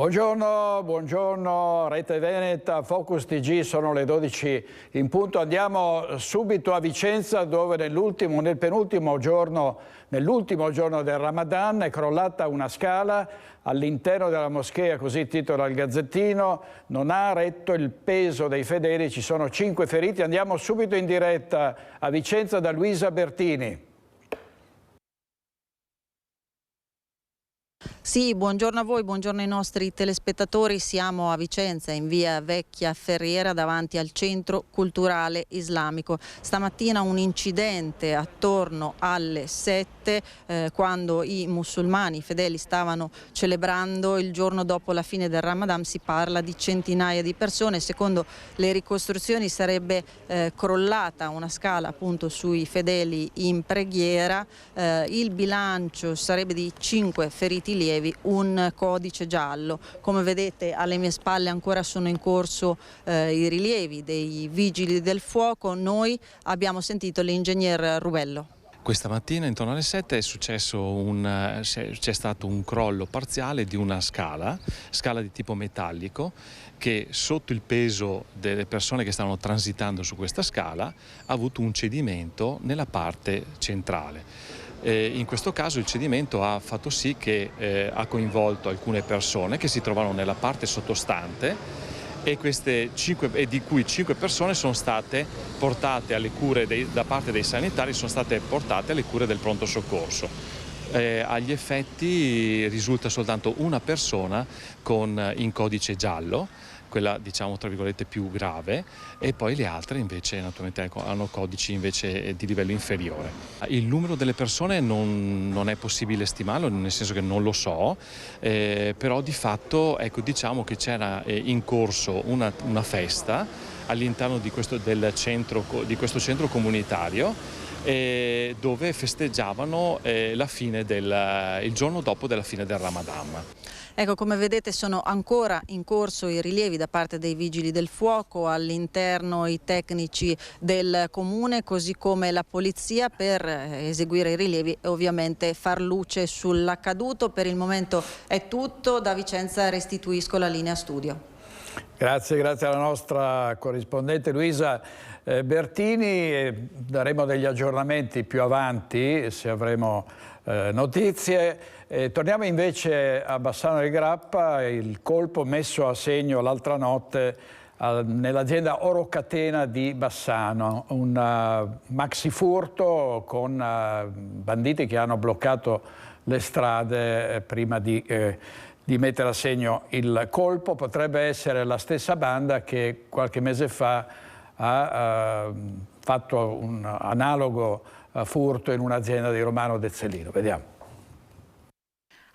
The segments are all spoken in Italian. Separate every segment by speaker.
Speaker 1: Buongiorno, buongiorno Rete Veneta, Focus TG, sono le 12 in punto. Andiamo subito a Vicenza dove nell'ultimo giorno del Ramadan è crollata una scala all'interno della moschea, così titola il Gazzettino, non ha retto il peso dei fedeli, ci sono 5 feriti. Andiamo subito in diretta a Vicenza da Luisa Bertini.
Speaker 2: Sì, buongiorno a voi, buongiorno ai nostri telespettatori. Siamo a Vicenza in via Vecchia Ferriera davanti al Centro Culturale Islamico. Stamattina un incidente attorno alle 7 quando i musulmani fedeli stavano celebrando il giorno dopo la fine del Ramadan. Si parla di centinaia di persone. Secondo le ricostruzioni sarebbe crollata una scala appunto sui fedeli in preghiera. Il bilancio sarebbe di 5 feriti lievi, un codice giallo. Come vedete alle mie spalle ancora sono in corso i rilievi dei vigili del fuoco. Noi abbiamo sentito l'ingegner Rubello.
Speaker 3: Questa mattina intorno alle 7 c'è stato un crollo parziale di una scala di tipo metallico che sotto il peso delle persone che stavano transitando su questa scala ha avuto un cedimento nella parte centrale. In questo caso il cedimento ha fatto sì che ha coinvolto alcune persone che si trovano nella parte sottostante e di cui 5 persone sono state portate alle cure da parte dei sanitari, sono state portate alle cure del pronto soccorso. Agli effetti risulta soltanto una persona in codice giallo, quella diciamo tra virgolette più grave, e poi le altre invece naturalmente hanno codici invece di livello inferiore. Il numero delle persone non è possibile stimarlo, nel senso che non lo so, però di fatto ecco, diciamo che c'era in corso una festa all'interno di questo centro comunitario dove festeggiavano il giorno dopo della fine del Ramadan.
Speaker 2: Ecco, come vedete sono ancora in corso i rilievi da parte dei vigili del fuoco, all'interno i tecnici del comune così come la polizia per eseguire i rilievi e ovviamente far luce sull'accaduto. Per il momento è tutto, da Vicenza restituisco la linea studio.
Speaker 1: Grazie alla nostra corrispondente Luisa Bertini. Daremo degli aggiornamenti più avanti se avremo notizie. Torniamo invece a Bassano del Grappa, il colpo messo a segno l'altra notte nell'azienda Oro Catena di Bassano, un maxi furto con banditi che hanno bloccato le strade prima di mettere a segno il colpo. Potrebbe essere la stessa banda che qualche mese fa ha fatto un analogo furto in un'azienda di Romano Dezzolino. Vediamo.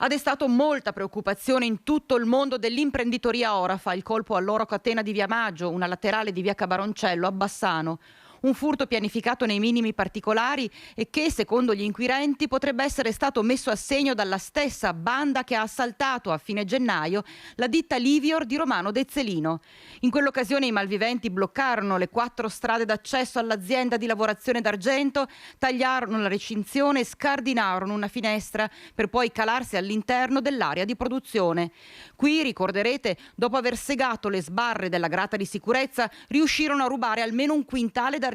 Speaker 4: Ha destato molta preoccupazione in tutto il mondo dell'imprenditoria orafa il colpo all'Oro Catena di Via Maggio, una laterale di Via Cabaroncello a Bassano. Un furto pianificato nei minimi particolari e che, secondo gli inquirenti, potrebbe essere stato messo a segno dalla stessa banda che ha assaltato a fine gennaio la ditta Livior di Romano Dezzolino. In quell'occasione i malviventi bloccarono le 4 strade d'accesso all'azienda di lavorazione d'argento, tagliarono la recinzione e scardinarono una finestra per poi calarsi all'interno dell'area di produzione. Qui, ricorderete, dopo aver segato le sbarre della grata di sicurezza, riuscirono a rubare almeno un quintale d'argento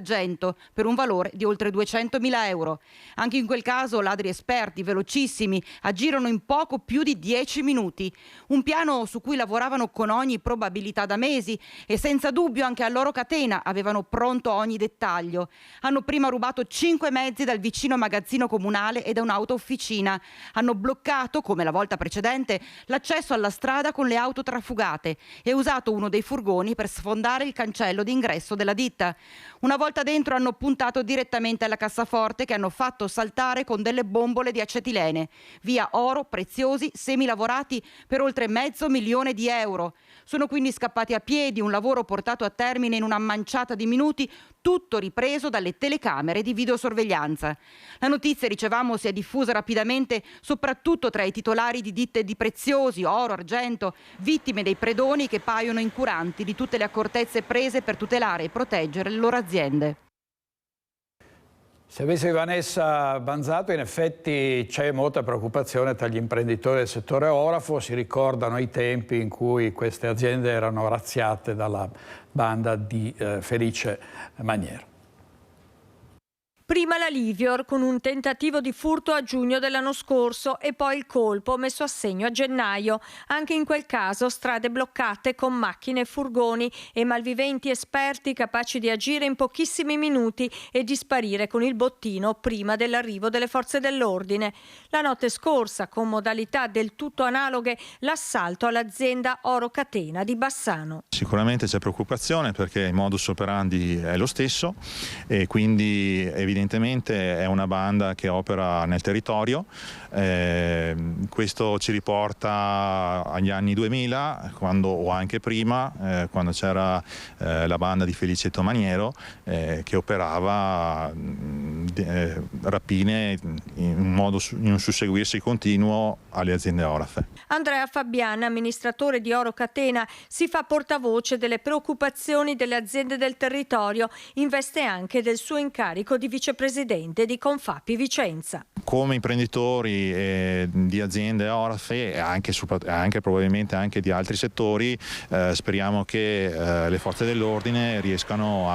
Speaker 4: per un valore di oltre 200.000 euro. Anche in quel caso ladri esperti, velocissimi, agirono in poco più di 10 minuti. Un piano su cui lavoravano con ogni probabilità da mesi e senza dubbio anche a Loro Catena avevano pronto ogni dettaglio. Hanno prima rubato 5 mezzi dal vicino magazzino comunale e da un'auto officina. Hanno bloccato, come la volta precedente, l'accesso alla strada con le auto trafugate e usato uno dei furgoni per sfondare il cancello d'ingresso della ditta. Una volta dentro hanno puntato direttamente alla cassaforte che hanno fatto saltare con delle bombole di acetilene. Via oro preziosi semilavorati per oltre $500.000 euro. Sono quindi scappati a piedi, un lavoro portato a termine in una manciata di minuti, tutto ripreso dalle telecamere di videosorveglianza. La notizia, dicevamo, si è diffusa rapidamente soprattutto tra i titolari di ditte di preziosi, oro, argento, vittime dei predoni che paiono incuranti di tutte le accortezze prese per tutelare e proteggere le loro aziende.
Speaker 1: Servizio di Vanessa Banzato, in effetti c'è molta preoccupazione tra gli imprenditori del settore orafo, si ricordano i tempi in cui queste aziende erano razziate dalla banda di Felice Maniero.
Speaker 5: Prima la Livior con un tentativo di furto a giugno dell'anno scorso e poi il colpo messo a segno a gennaio. Anche in quel caso strade bloccate con macchine e furgoni e malviventi esperti capaci di agire in pochissimi minuti e di sparire con il bottino prima dell'arrivo delle forze dell'ordine. La notte scorsa, con modalità del tutto analoghe, l'assalto all'azienda Oro Catena di Bassano.
Speaker 6: Sicuramente c'è preoccupazione perché il modus operandi è lo stesso e quindi evidentemente è una banda che opera nel territorio. Questo ci riporta agli anni 2000 o anche prima, quando c'era la banda di Felicetto Maniero che operava rapine in un susseguirsi continuo alle aziende orafe.
Speaker 5: Andrea Fabian, amministratore di Oro Catena, si fa portavoce delle preoccupazioni delle aziende del territorio, in veste anche del suo incarico di vicepresidente di Confapi Vicenza.
Speaker 6: Come imprenditori di aziende orafe e anche probabilmente anche di altri settori, speriamo che le forze dell'ordine riescano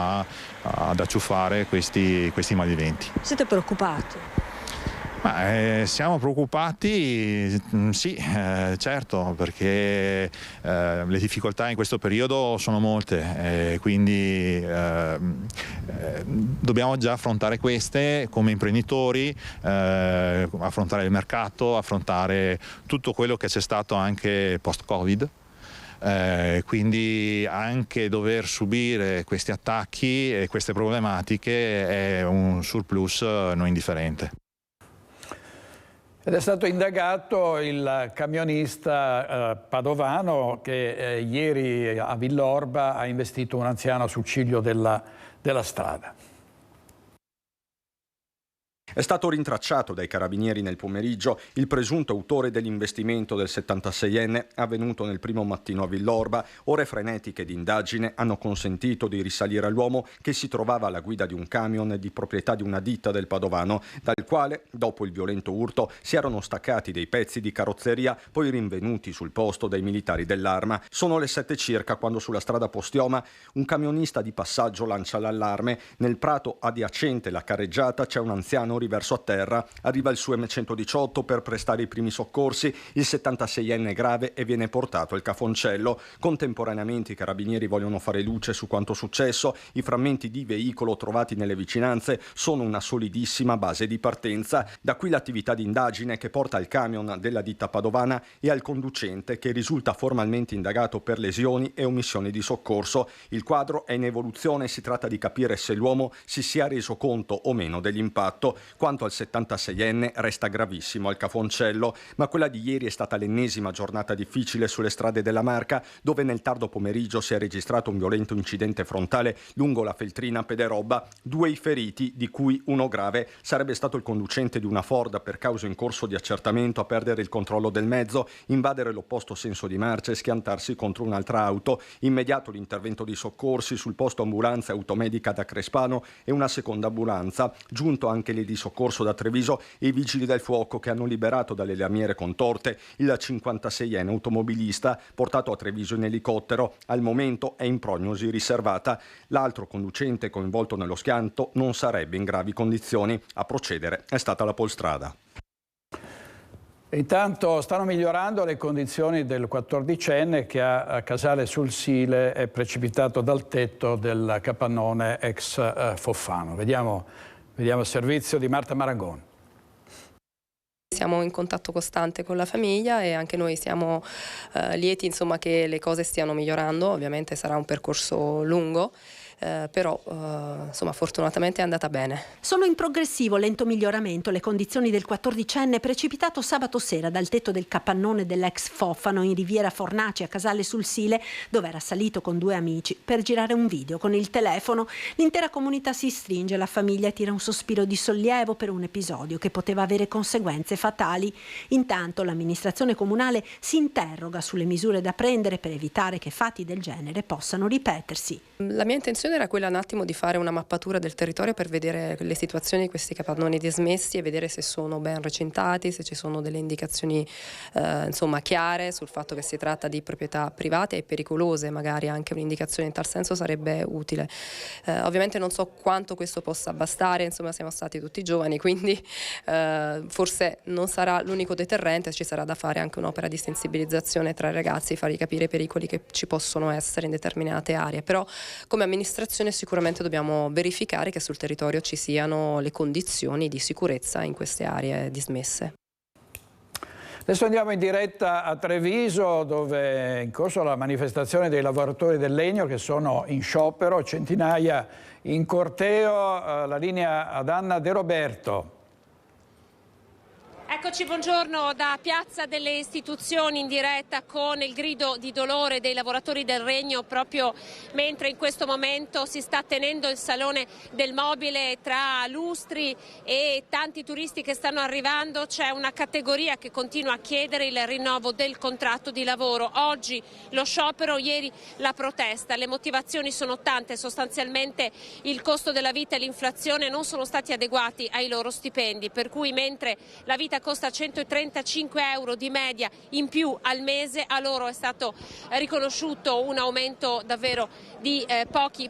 Speaker 6: ad acciuffare questi malviventi.
Speaker 5: Siete preoccupati?
Speaker 6: Siamo preoccupati, sì, certo, perché le difficoltà in questo periodo sono molte, quindi dobbiamo già affrontare queste come imprenditori, affrontare il mercato, affrontare tutto quello che c'è stato anche post-Covid. Quindi anche dover subire questi attacchi e queste problematiche è un surplus non indifferente.
Speaker 1: Ed è stato indagato il camionista padovano che ieri a Villorba ha investito un anziano sul ciglio della strada.
Speaker 7: È stato rintracciato dai carabinieri nel pomeriggio il presunto autore dell'investimento del 76enne avvenuto nel primo mattino a Villorba. Ore frenetiche di indagine hanno consentito di risalire all'uomo che si trovava alla guida di un camion di proprietà di una ditta del Padovano, dal quale, dopo il violento urto, si erano staccati dei pezzi di carrozzeria poi rinvenuti sul posto dai militari dell'Arma. Sono le 7 circa quando sulla strada Postioma un camionista di passaggio lancia l'allarme. Nel prato adiacente la carreggiata c'è un anziano riverso a terra, arriva il suo M118 per prestare i primi soccorsi, il 76enne è grave e viene portato al Cafoncello. Contemporaneamente i carabinieri vogliono fare luce su quanto successo. I frammenti di veicolo trovati nelle vicinanze sono una solidissima base di partenza. Da qui l'attività di indagine che porta al camion della ditta padovana e al conducente che risulta formalmente indagato per lesioni e omissioni di soccorso. Il quadro è in evoluzione, si tratta di capire se l'uomo si sia reso conto o meno dell'impatto. Quanto al 76enne resta gravissimo al Cafoncello, ma quella di ieri è stata l'ennesima giornata difficile sulle strade della Marca, dove nel tardo pomeriggio si è registrato un violento incidente frontale lungo la Feltrina Pederobba. 2 i feriti, di cui uno grave. Sarebbe stato il conducente di una Ford per causa in corso di accertamento a perdere il controllo del mezzo, invadere l'opposto senso di marcia e schiantarsi contro un'altra auto. Immediato l'intervento di soccorsi sul posto ambulanza e automedica da Crespano e una seconda ambulanza. Giunto anche lì di soccorso da Treviso e i vigili del fuoco che hanno liberato dalle lamiere contorte il 56enne automobilista portato a Treviso in elicottero. Al momento è in prognosi riservata. L'altro conducente coinvolto nello schianto non sarebbe in gravi condizioni. A procedere è stata la Polstrada.
Speaker 1: Intanto stanno migliorando le condizioni del 14enne che a Casale sul Sile è precipitato dal tetto del capannone ex Foffano. Vediamo il servizio di Marta Marangoni.
Speaker 8: Siamo in contatto costante con la famiglia e anche noi siamo lieti insomma, che le cose stiano migliorando. Ovviamente sarà un percorso lungo. Però insomma fortunatamente è andata bene.
Speaker 9: Sono in progressivo lento miglioramento le condizioni del 14enne precipitato sabato sera dal tetto del capannone dell'ex Foffano in Riviera Fornaci a Casale sul Sile, dove era salito con 2 amici per girare un video con il telefono. L'intera comunità si stringe, la famiglia tira un sospiro di sollievo per un episodio che poteva avere conseguenze fatali. Intanto l'amministrazione comunale si interroga sulle misure da prendere per evitare che fatti del genere possano ripetersi.
Speaker 8: La mia intenzione intenzione era quella un attimo di fare una mappatura del territorio per vedere le situazioni di questi capannoni dismessi e vedere se sono ben recintati, se ci sono delle indicazioni insomma chiare sul fatto che si tratta di proprietà private e pericolose, magari anche un'indicazione in tal senso sarebbe utile. Ovviamente non so quanto questo possa bastare, insomma siamo stati tutti giovani, quindi forse non sarà l'unico deterrente, ci sarà da fare anche un'opera di sensibilizzazione tra i ragazzi, fargli capire i pericoli che ci possono essere in determinate aree, però come amministrazione sicuramente dobbiamo verificare che sul territorio ci siano le condizioni di sicurezza in queste aree dismesse.
Speaker 1: Adesso andiamo in diretta a Treviso, dove è in corso la manifestazione dei lavoratori del legno che sono in sciopero, centinaia in corteo. La linea ad Anna De Roberto.
Speaker 10: Eccoci, buongiorno da Piazza delle Istituzioni in diretta con il grido di dolore dei lavoratori del Regno, proprio mentre in questo momento si sta tenendo il Salone del Mobile tra lustri e tanti turisti che stanno arrivando. C'è una categoria che continua a chiedere il rinnovo del contratto di lavoro. Oggi lo sciopero, ieri la protesta. Le motivazioni sono tante, sostanzialmente il costo della vita e l'inflazione non sono stati adeguati ai loro stipendi, per cui mentre la vita costa 135 euro di media in più al mese, a loro è stato riconosciuto un aumento davvero di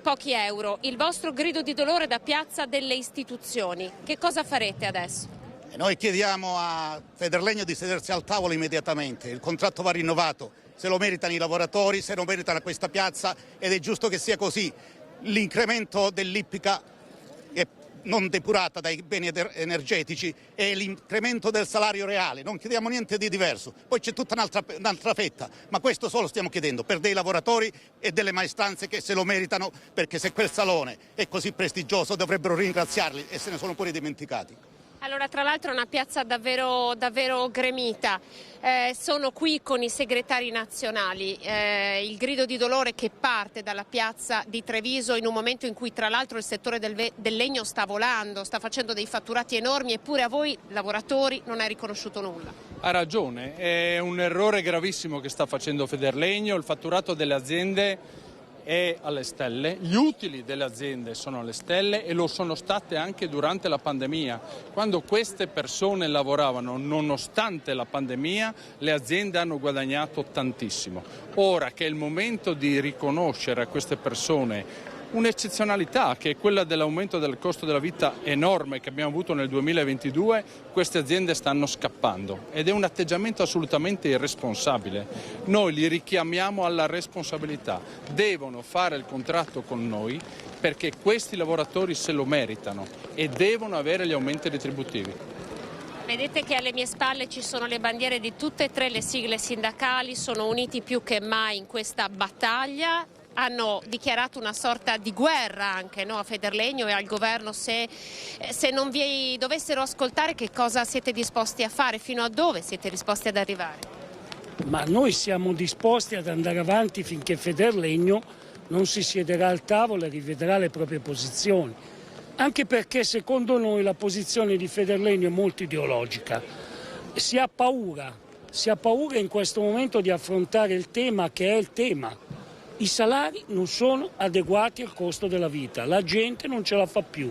Speaker 10: pochi euro. Il vostro grido di dolore da Piazza delle Istituzioni, che cosa farete adesso?
Speaker 11: Noi chiediamo a Federlegno di sedersi al tavolo immediatamente, il contratto va rinnovato, se lo meritano i lavoratori, se lo meritano questa piazza, ed è giusto che sia così. L'incremento dell'ippica non depurata dai beni energetici e l'incremento del salario reale, non chiediamo niente di diverso. Poi c'è tutta un'altra fetta, ma questo solo stiamo chiedendo per dei lavoratori e delle maestranze che se lo meritano, perché se quel salone è così prestigioso dovrebbero ringraziarli e se ne sono pure dimenticati.
Speaker 10: Allora, tra l'altro è una piazza davvero gremita, sono qui con i segretari nazionali, il grido di dolore che parte dalla piazza di Treviso in un momento in cui tra l'altro il settore del legno sta volando, sta facendo dei fatturati enormi, eppure a voi lavoratori non è riconosciuto nulla.
Speaker 12: Ha ragione, è un errore gravissimo che sta facendo Federlegno, il fatturato delle aziende è alle stelle, gli utili delle aziende sono alle stelle e lo sono state anche durante la pandemia. Quando queste persone lavoravano nonostante la pandemia, le aziende hanno guadagnato tantissimo. Ora che è il momento di riconoscere a queste persone un'eccezionalità, che è quella dell'aumento del costo della vita enorme che abbiamo avuto nel 2022, queste aziende stanno scappando ed è un atteggiamento assolutamente irresponsabile. Noi li richiamiamo alla responsabilità, devono fare il contratto con noi perché questi lavoratori se lo meritano e devono avere gli aumenti retributivi.
Speaker 10: Vedete che alle mie spalle ci sono le bandiere di tutte e tre le sigle sindacali, sono uniti più che mai in questa battaglia. Hanno dichiarato una sorta di guerra anche, no, a Federlegno e al governo. Se non vi dovessero ascoltare, che cosa siete disposti a fare? Fino a dove siete disposti ad arrivare?
Speaker 13: Ma noi siamo disposti ad andare avanti finché Federlegno non si siederà al tavolo e rivedrà le proprie posizioni. Anche perché secondo noi la posizione di Federlegno è molto ideologica. Si ha paura in questo momento di affrontare il tema che è il tema. I salari non sono adeguati al costo della vita, la gente non ce la fa più.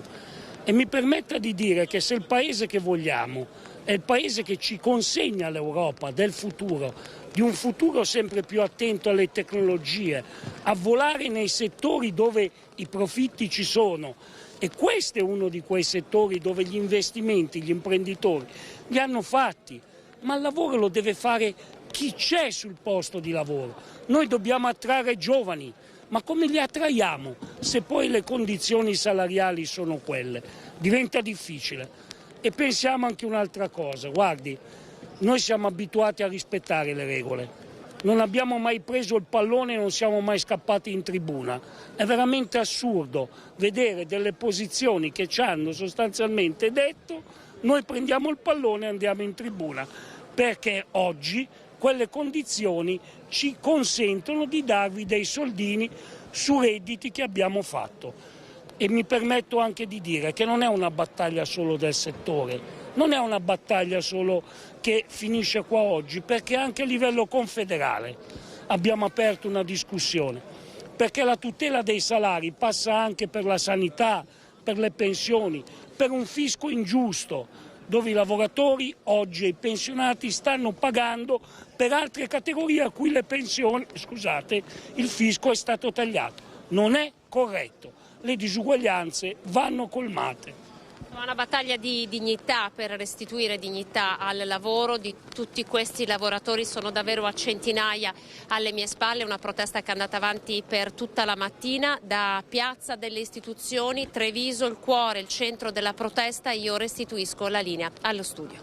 Speaker 13: E mi permetta di dire che se il paese che vogliamo è il paese che ci consegna l'Europa del futuro, di un futuro sempre più attento alle tecnologie, a volare nei settori dove i profitti ci sono, e questo è uno di quei settori dove gli investimenti, gli imprenditori li hanno fatti, ma il lavoro lo deve fare chi c'è sul posto di lavoro. Noi dobbiamo attrarre giovani, ma come li attraiamo se poi le condizioni salariali sono quelle? Diventa difficile. E pensiamo anche un'altra cosa, guardi, noi siamo abituati a rispettare le regole, non abbiamo mai preso il pallone e non siamo mai scappati in tribuna. È veramente assurdo vedere delle posizioni che ci hanno sostanzialmente detto noi prendiamo il pallone e andiamo in tribuna, perché oggi quelle condizioni ci consentono di darvi dei soldini su redditi che abbiamo fatto. E mi permetto anche di dire che non è una battaglia solo del settore, non è una battaglia solo che finisce qua oggi, perché anche a livello confederale abbiamo aperto una discussione. perché la tutela dei salari passa anche per la sanità, per le pensioni, per un fisco ingiusto, dove i lavoratori oggi e i pensionati stanno pagando per altre categorie a cui le pensioni, scusate, il fisco è stato tagliato. Non è corretto, le disuguaglianze vanno colmate.
Speaker 10: Una battaglia di dignità per restituire dignità al lavoro di tutti questi lavoratori, sono davvero a centinaia alle mie spalle, una protesta che è andata avanti per tutta la mattina da Piazza delle Istituzioni, Treviso, il cuore, il centro della protesta. Io restituisco la linea allo studio.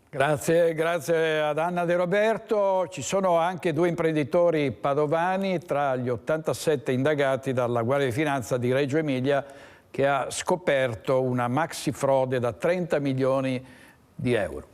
Speaker 1: Grazie ad Anna De Roberto. Ci sono anche 2 imprenditori padovani tra gli 87 indagati dalla Guardia di Finanza di Reggio Emilia, che ha scoperto una maxi frode da 30 milioni di euro.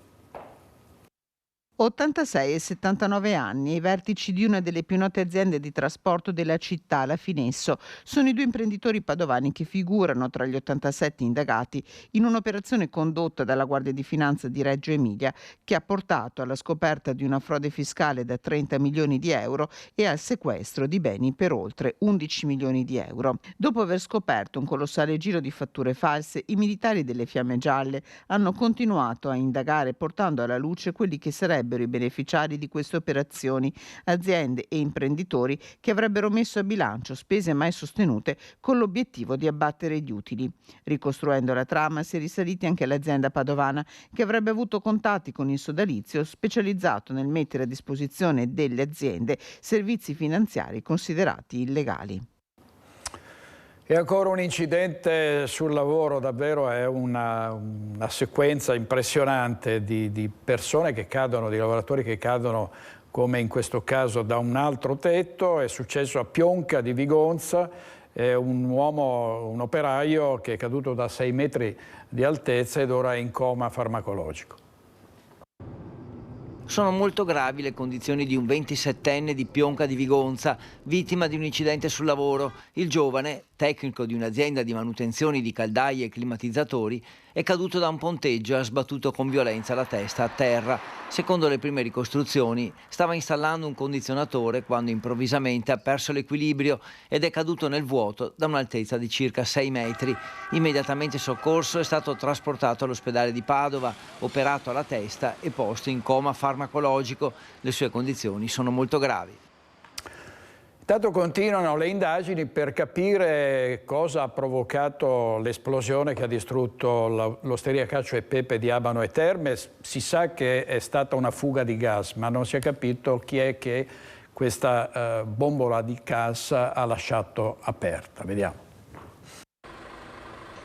Speaker 14: 86 e 79 anni, i vertici di una delle più note aziende di trasporto della città, la Finesso, sono i 2 imprenditori padovani che figurano tra gli 87 indagati in un'operazione condotta dalla Guardia di Finanza di Reggio Emilia che ha portato alla scoperta di una frode fiscale da 30 milioni di euro e al sequestro di beni per oltre 11 milioni di euro. Dopo aver scoperto un colossale giro di fatture false, i militari delle Fiamme Gialle hanno continuato a indagare portando alla luce quelli che sarebbero i beneficiari di queste operazioni, aziende e imprenditori che avrebbero messo a bilancio spese mai sostenute con l'obiettivo di abbattere gli utili. Ricostruendo la trama si è risaliti anche all'azienda padovana che avrebbe avuto contatti con il sodalizio specializzato nel mettere a disposizione delle aziende servizi finanziari considerati illegali.
Speaker 1: E ancora un incidente sul lavoro, davvero è una sequenza impressionante di persone che cadono, di lavoratori che cadono, come in questo caso, da un altro tetto. È successo a Pionca di Vigonza, è un operaio che è caduto da 6 metri di altezza ed ora è in coma farmacologico.
Speaker 15: Sono molto gravi le condizioni di un 27enne di Pionca di Vigonza, vittima di un incidente sul lavoro. Il giovane, tecnico di un'azienda di manutenzioni di caldaie e climatizzatori, è caduto da un ponteggio e ha sbattuto con violenza la testa a terra. Secondo le prime ricostruzioni, stava installando un condizionatore quando improvvisamente ha perso l'equilibrio ed è caduto nel vuoto da un'altezza di circa 6 metri. Immediatamente soccorso, è stato trasportato all'ospedale di Padova, operato alla testa e posto in coma farmacologico. Le sue condizioni sono molto gravi.
Speaker 1: Intanto continuano le indagini per capire cosa ha provocato l'esplosione che ha distrutto l'osteria Cacio e Pepe di Abano e Terme. Si sa che è stata una fuga di gas, ma non si è capito chi è che questa bombola di gas ha lasciato aperta. Vediamo.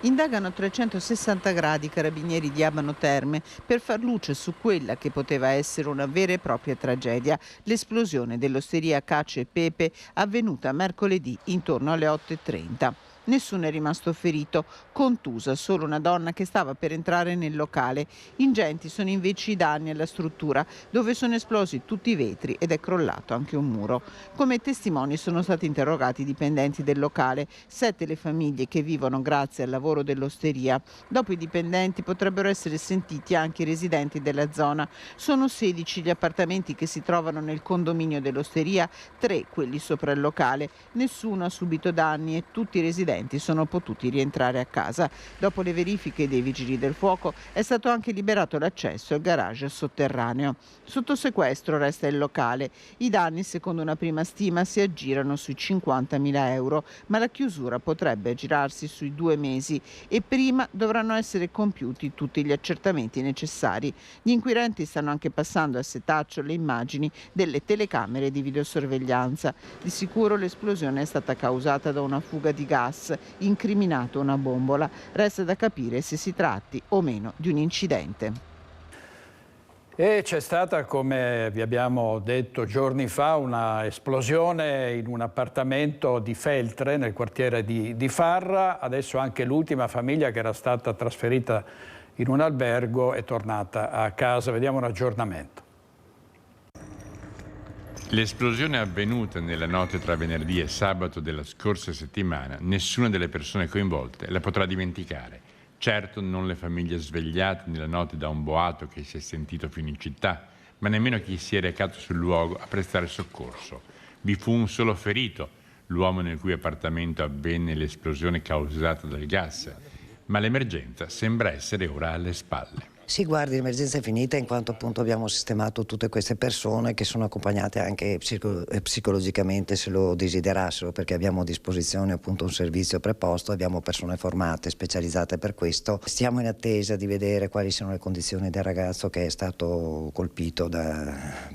Speaker 14: Indagano a 360 gradi i carabinieri di Abano Terme per far luce su quella che poteva essere una vera e propria tragedia, l'esplosione dell'osteria Cacio e Pepe avvenuta mercoledì intorno alle 8:30. Nessuno è rimasto ferito, contusa solo una donna che stava per entrare nel locale. Ingenti sono invece i danni alla struttura, dove sono esplosi tutti i vetri ed è crollato anche un muro. Come testimoni sono stati interrogati i dipendenti del locale, 7 le famiglie che vivono grazie al lavoro dell'osteria. Dopo i dipendenti potrebbero essere sentiti anche i residenti della zona. Sono 16 gli appartamenti che si trovano nel condominio dell'osteria, 3 quelli sopra il locale. Nessuno ha subito danni e tutti i residenti sono potuti rientrare a casa. Dopo le verifiche dei vigili del fuoco è stato anche liberato l'accesso al garage sotterraneo. Sotto sequestro resta il locale. I danni, secondo una prima stima, si aggirano sui 50.000 euro, ma la chiusura potrebbe aggirarsi sui 2 mesi e prima dovranno essere compiuti tutti gli accertamenti necessari. Gli inquirenti stanno anche passando a setaccio le immagini delle telecamere di videosorveglianza. Di sicuro l'esplosione è stata causata da una fuga di gas, incriminato una bombola. Resta da capire se si tratti o meno di un incidente.
Speaker 1: E c'è stata, come vi abbiamo detto giorni fa, una esplosione in un appartamento di Feltre, nel quartiere di Farra. Adesso anche l'ultima famiglia che era stata trasferita in un albergo è tornata a casa. Vediamo un aggiornamento.
Speaker 16: L'esplosione avvenuta nella notte tra venerdì e sabato della scorsa settimana, nessuna delle persone coinvolte la potrà dimenticare. Certo non le famiglie svegliate nella notte da un boato che si è sentito fino in città, ma nemmeno chi si è recato sul luogo a prestare soccorso. Vi fu un solo ferito, l'uomo nel cui appartamento avvenne l'esplosione causata dal gas, ma l'emergenza sembra essere ora alle spalle.
Speaker 17: Sì, guardi, l'emergenza è finita in quanto appunto abbiamo sistemato tutte queste persone che sono accompagnate anche psicologicamente se lo desiderassero, perché abbiamo a disposizione appunto un servizio preposto, abbiamo persone formate, specializzate per questo. Stiamo in attesa di vedere quali sono le condizioni del ragazzo che è stato colpito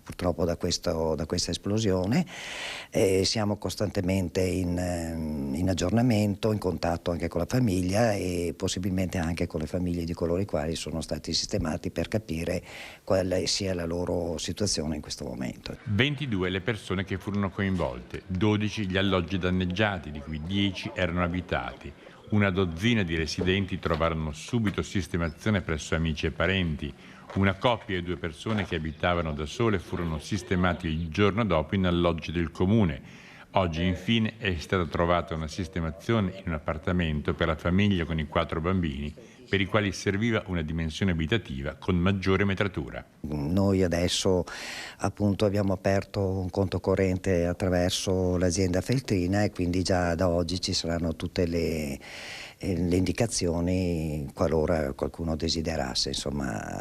Speaker 17: purtroppo da questa esplosione. Siamo costantemente in aggiornamento, in contatto anche con la famiglia e possibilmente anche con le famiglie di coloro i quali sono stati sistemati per capire quale sia la loro situazione in questo momento.
Speaker 16: 22 le persone che furono coinvolte, 12 gli alloggi danneggiati, di cui 10 erano abitati. Una dozzina di residenti trovarono subito sistemazione presso amici e parenti. Una coppia e 2 persone che abitavano da sole furono sistemati il giorno dopo in alloggi del comune. Oggi infine è stata trovata una sistemazione in un appartamento per la famiglia con i 4 bambini, per i quali serviva una dimensione abitativa con maggiore metratura.
Speaker 17: Noi adesso appunto abbiamo aperto un conto corrente attraverso l'azienda Feltrina e quindi già da oggi ci saranno tutte le indicazioni qualora qualcuno desiderasse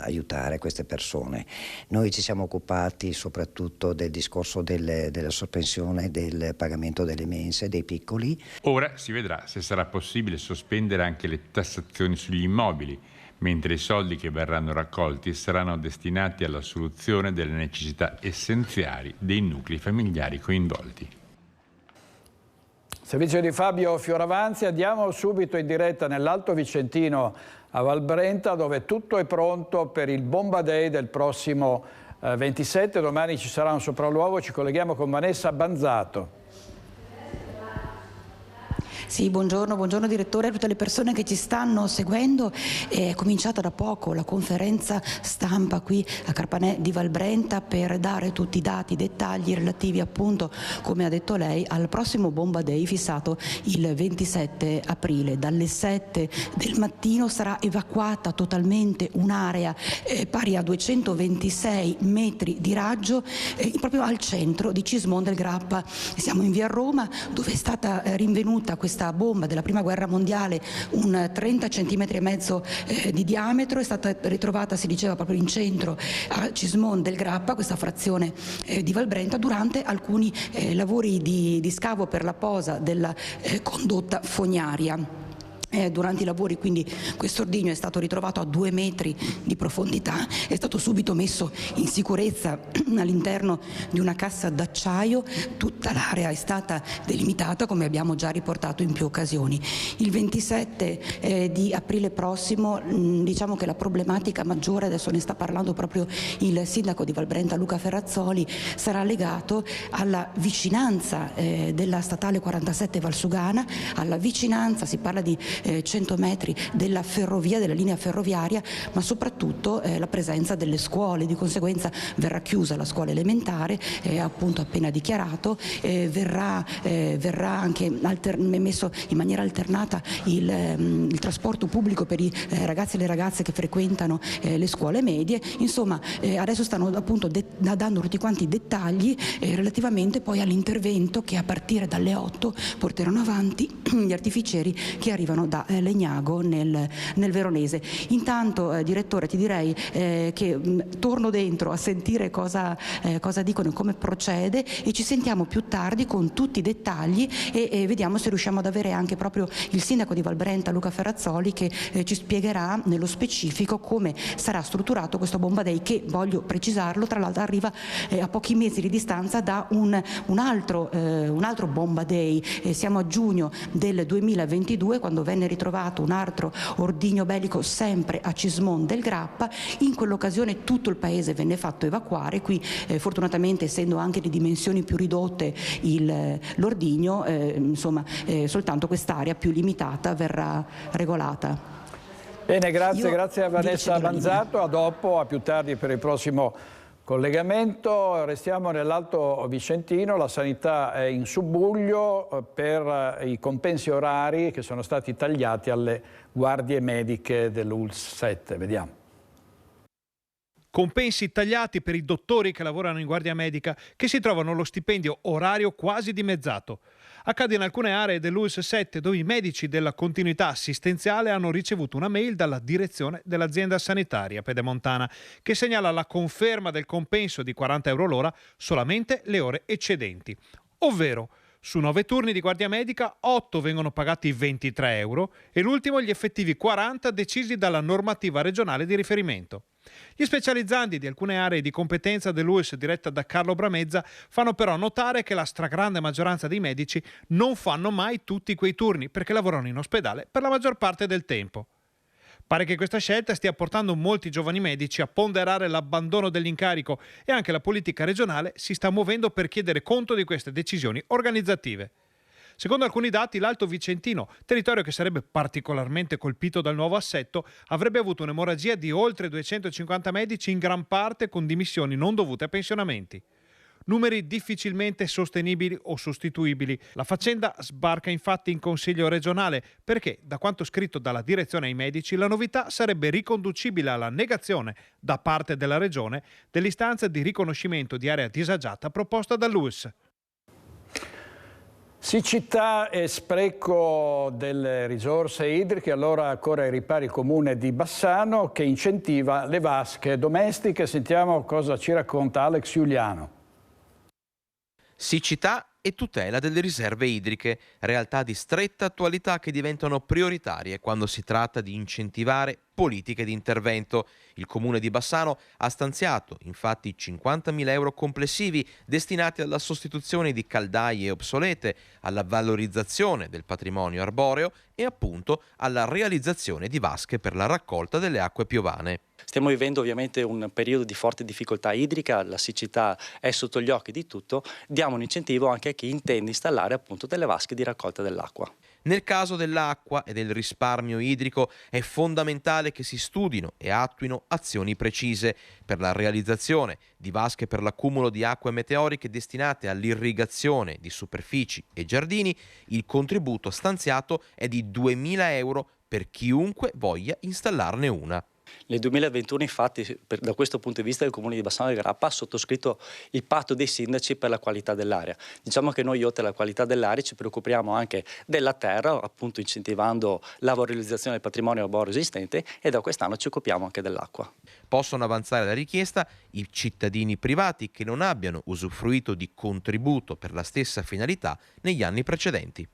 Speaker 17: aiutare queste persone. Noi ci siamo occupati soprattutto del discorso della sospensione del pagamento delle mense dei piccoli.
Speaker 16: Ora si vedrà se sarà possibile sospendere anche le tassazioni sugli immobili, mentre i soldi che verranno raccolti saranno destinati alla soluzione delle necessità essenziali dei nuclei familiari coinvolti.
Speaker 1: Servizio di Fabio Fioravanzi, andiamo subito in diretta nell'Alto Vicentino a Valbrenta, dove tutto è pronto per il Bomba Day del prossimo 27. Domani ci sarà un sopralluogo, ci colleghiamo con Vanessa Banzato.
Speaker 18: Sì, buongiorno direttore, a tutte le persone che ci stanno seguendo. È cominciata da poco la conferenza stampa qui a Carpanè di Valbrenta per dare tutti i dati, i dettagli relativi appunto, come ha detto lei, al prossimo Bomba Day fissato il 27 aprile. Dalle 7 del mattino sarà evacuata totalmente un'area pari a 226 metri di raggio proprio al centro di Cismon del Grappa. Siamo in via Roma, dove è stata rinvenuta questa bomba della prima guerra mondiale, un 30 centimetri e mezzo di diametro, è stata ritrovata, si diceva, proprio in centro a Cismon del Grappa, questa frazione di Valbrenta, durante alcuni lavori di scavo per la posa della condotta fognaria. Durante i lavori quindi questo ordigno è stato ritrovato a 2 metri di profondità, è stato subito messo in sicurezza all'interno di una cassa d'acciaio. Tutta l'area è stata delimitata, come abbiamo già riportato in più occasioni. Il 27 di aprile prossimo, diciamo che la problematica maggiore, adesso ne sta parlando proprio il sindaco di Valbrenta Luca Ferrazzoli, sarà legato alla vicinanza della statale 47 Valsugana, alla vicinanza, si parla di 100 metri della ferrovia, della linea ferroviaria, ma soprattutto la presenza delle scuole. Di conseguenza verrà chiusa la scuola elementare, appunto appena dichiarato, verrà anche messo in maniera alternata il trasporto pubblico per i ragazzi e le ragazze che frequentano le scuole medie. Insomma, adesso stanno appunto dando tutti quanti i dettagli relativamente poi all'intervento che a partire dalle 8 porteranno avanti gli artificieri che arrivano da Legnago nel Veronese. Intanto, direttore, ti direi che torno dentro a sentire cosa dicono e come procede, e ci sentiamo più tardi con tutti i dettagli e vediamo se riusciamo ad avere anche proprio il sindaco di Valbrenta Luca Ferrazzoli, che ci spiegherà nello specifico come sarà strutturato questo Bomba Day, che, voglio precisarlo, tra l'altro arriva a pochi mesi di distanza da un altro Bomba Day. Siamo a giugno del 2022, quando venne ritrovato un altro ordigno bellico sempre a Cismon del Grappa. In quell'occasione tutto il paese venne fatto evacuare. Qui fortunatamente, essendo anche di dimensioni più ridotte l'ordigno, soltanto quest'area più limitata verrà regolata.
Speaker 1: Bene, grazie a Vanessa Banzato, a dopo, a più tardi per il prossimo collegamento. Restiamo nell'Alto Vicentino, la sanità è in subbuglio per i compensi orari che sono stati tagliati alle guardie mediche dell'ULSS 7. Vediamo.
Speaker 19: Compensi tagliati per i dottori che lavorano in guardia medica, che si trovano allo stipendio orario quasi dimezzato. Accade in alcune aree dell'UIS 7 dove i medici della continuità assistenziale hanno ricevuto una mail dalla direzione dell'azienda sanitaria pedemontana che segnala la conferma del compenso di 40 euro l'ora solamente le ore eccedenti, ovvero su 9 turni di guardia medica 8 vengono pagati 23 euro e l'ultimo gli effettivi 40 decisi dalla normativa regionale di riferimento. Gli specializzandi di alcune aree di competenza dell'UIS diretta da Carlo Bramezza fanno però notare che la stragrande maggioranza dei medici non fanno mai tutti quei turni perché lavorano in ospedale per la maggior parte del tempo. Pare che questa scelta stia portando molti giovani medici a ponderare l'abbandono dell'incarico e anche la politica regionale si sta muovendo per chiedere conto di queste decisioni organizzative. Secondo alcuni dati, l'Alto Vicentino, territorio che sarebbe particolarmente colpito dal nuovo assetto, avrebbe avuto un'emorragia di oltre 250 medici, in gran parte con dimissioni non dovute a pensionamenti. Numeri difficilmente sostenibili o sostituibili. La faccenda sbarca infatti in Consiglio regionale perché, da quanto scritto dalla direzione ai medici, la novità sarebbe riconducibile alla negazione da parte della Regione dell'istanza di riconoscimento di area disagiata proposta dall'UIS.
Speaker 1: Siccità e spreco delle risorse idriche, allora corre ai ripari il comune di Bassano che incentiva le vasche domestiche. Sentiamo cosa ci racconta Alex Giuliano.
Speaker 20: Siccità e tutela delle riserve idriche, realtà di stretta attualità che diventano prioritarie quando si tratta di incentivare politiche di intervento. Il comune di Bassano ha stanziato infatti 50.000 euro complessivi destinati alla sostituzione di caldaie obsolete, alla valorizzazione del patrimonio arboreo e appunto alla realizzazione di vasche per la raccolta delle acque piovane.
Speaker 21: Stiamo vivendo ovviamente un periodo di forte difficoltà idrica, la siccità è sotto gli occhi di tutto, diamo un incentivo anche a chi intende installare appunto delle vasche di raccolta dell'acqua.
Speaker 20: Nel caso dell'acqua e del risparmio idrico è fondamentale che si studino e attuino azioni precise per la realizzazione di vasche per l'accumulo di acque meteoriche destinate all'irrigazione di superfici e giardini. Il contributo stanziato è di 2.000 euro per chiunque voglia installarne una.
Speaker 21: Nel 2021 infatti da questo punto di vista il Comune di Bassano del Grappa ha sottoscritto il patto dei sindaci per la qualità dell'aria. Diciamo che noi oltre alla qualità dell'aria ci preoccupiamo anche della terra, appunto incentivando la valorizzazione del patrimonio arboreo esistente e da quest'anno ci occupiamo anche dell'acqua.
Speaker 20: Possono avanzare la richiesta i cittadini privati che non abbiano usufruito di contributo per la stessa finalità negli anni precedenti.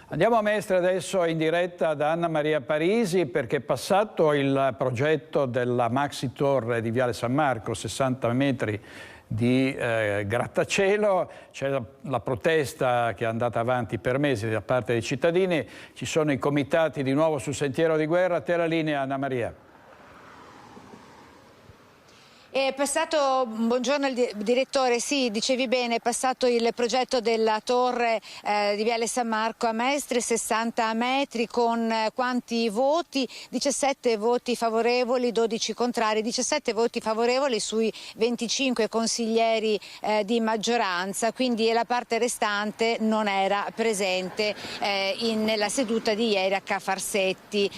Speaker 1: Andiamo a Mestre adesso in diretta da Anna Maria Parisi perché è passato il progetto della Maxi Torre di Viale San Marco, 60 metri di grattacielo. C'è la protesta che è andata avanti per mesi da parte dei cittadini, ci sono i comitati di nuovo sul sentiero di guerra. A te la linea, Anna Maria.
Speaker 22: È passato, buongiorno il direttore, sì, dicevi bene, è passato il progetto della torre di Viale San Marco a Mestre, 60 metri con quanti voti? 17 voti favorevoli, 12 contrari, 17 voti favorevoli sui 25 consiglieri di maggioranza, quindi la parte restante non era presente nella seduta di ieri a Ca' Farsetti.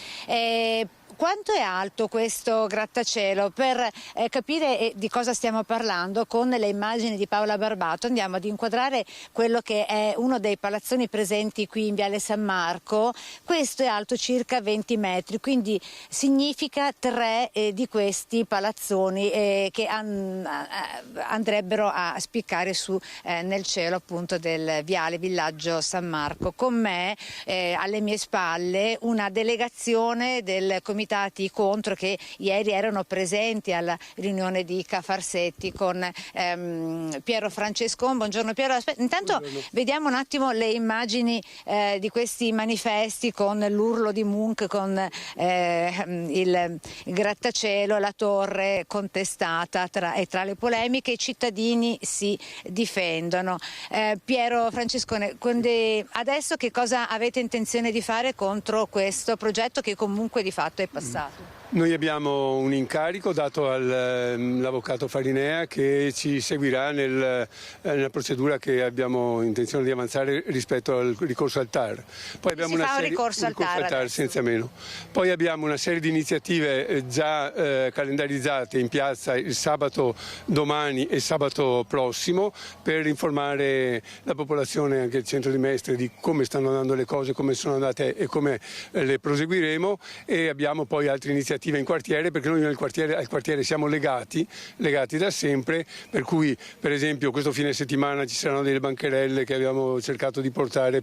Speaker 22: Quanto è alto questo grattacielo? Per capire di cosa stiamo parlando, con le immagini di Paola Barbato andiamo ad inquadrare quello che è uno dei palazzoni presenti qui in Viale San Marco. Questo è alto circa 20 metri, quindi significa 3 di questi palazzoni che andrebbero a spiccare su nel cielo appunto del Viale Villaggio San Marco. Con me alle mie spalle una delegazione del comitati contro che ieri erano presenti alla riunione di Ca' Farsetti con Piero Francescon. Buongiorno Piero. Intanto vediamo un attimo le immagini di questi manifesti con l'urlo di Munch, con il grattacielo, la torre contestata e tra le polemiche i cittadini si difendono. Piero Francescone, adesso che cosa avete intenzione di fare contro questo progetto che comunque di fatto è passato?
Speaker 2: Noi abbiamo un incarico dato all'avvocato Farinea che ci seguirà nella procedura che abbiamo intenzione di avanzare rispetto al ricorso al TAR. Poi abbiamo
Speaker 22: un ricorso al TAR
Speaker 2: senza meno. Poi abbiamo una serie di iniziative già calendarizzate in piazza il sabato domani e sabato prossimo per informare la popolazione, anche il centro di Mestre, di come stanno andando le cose, come sono andate e come le proseguiremo, e abbiamo poi altre iniziative in quartiere, perché noi al quartiere siamo legati da sempre, per cui per esempio questo fine settimana ci saranno delle bancherelle che abbiamo cercato di portare,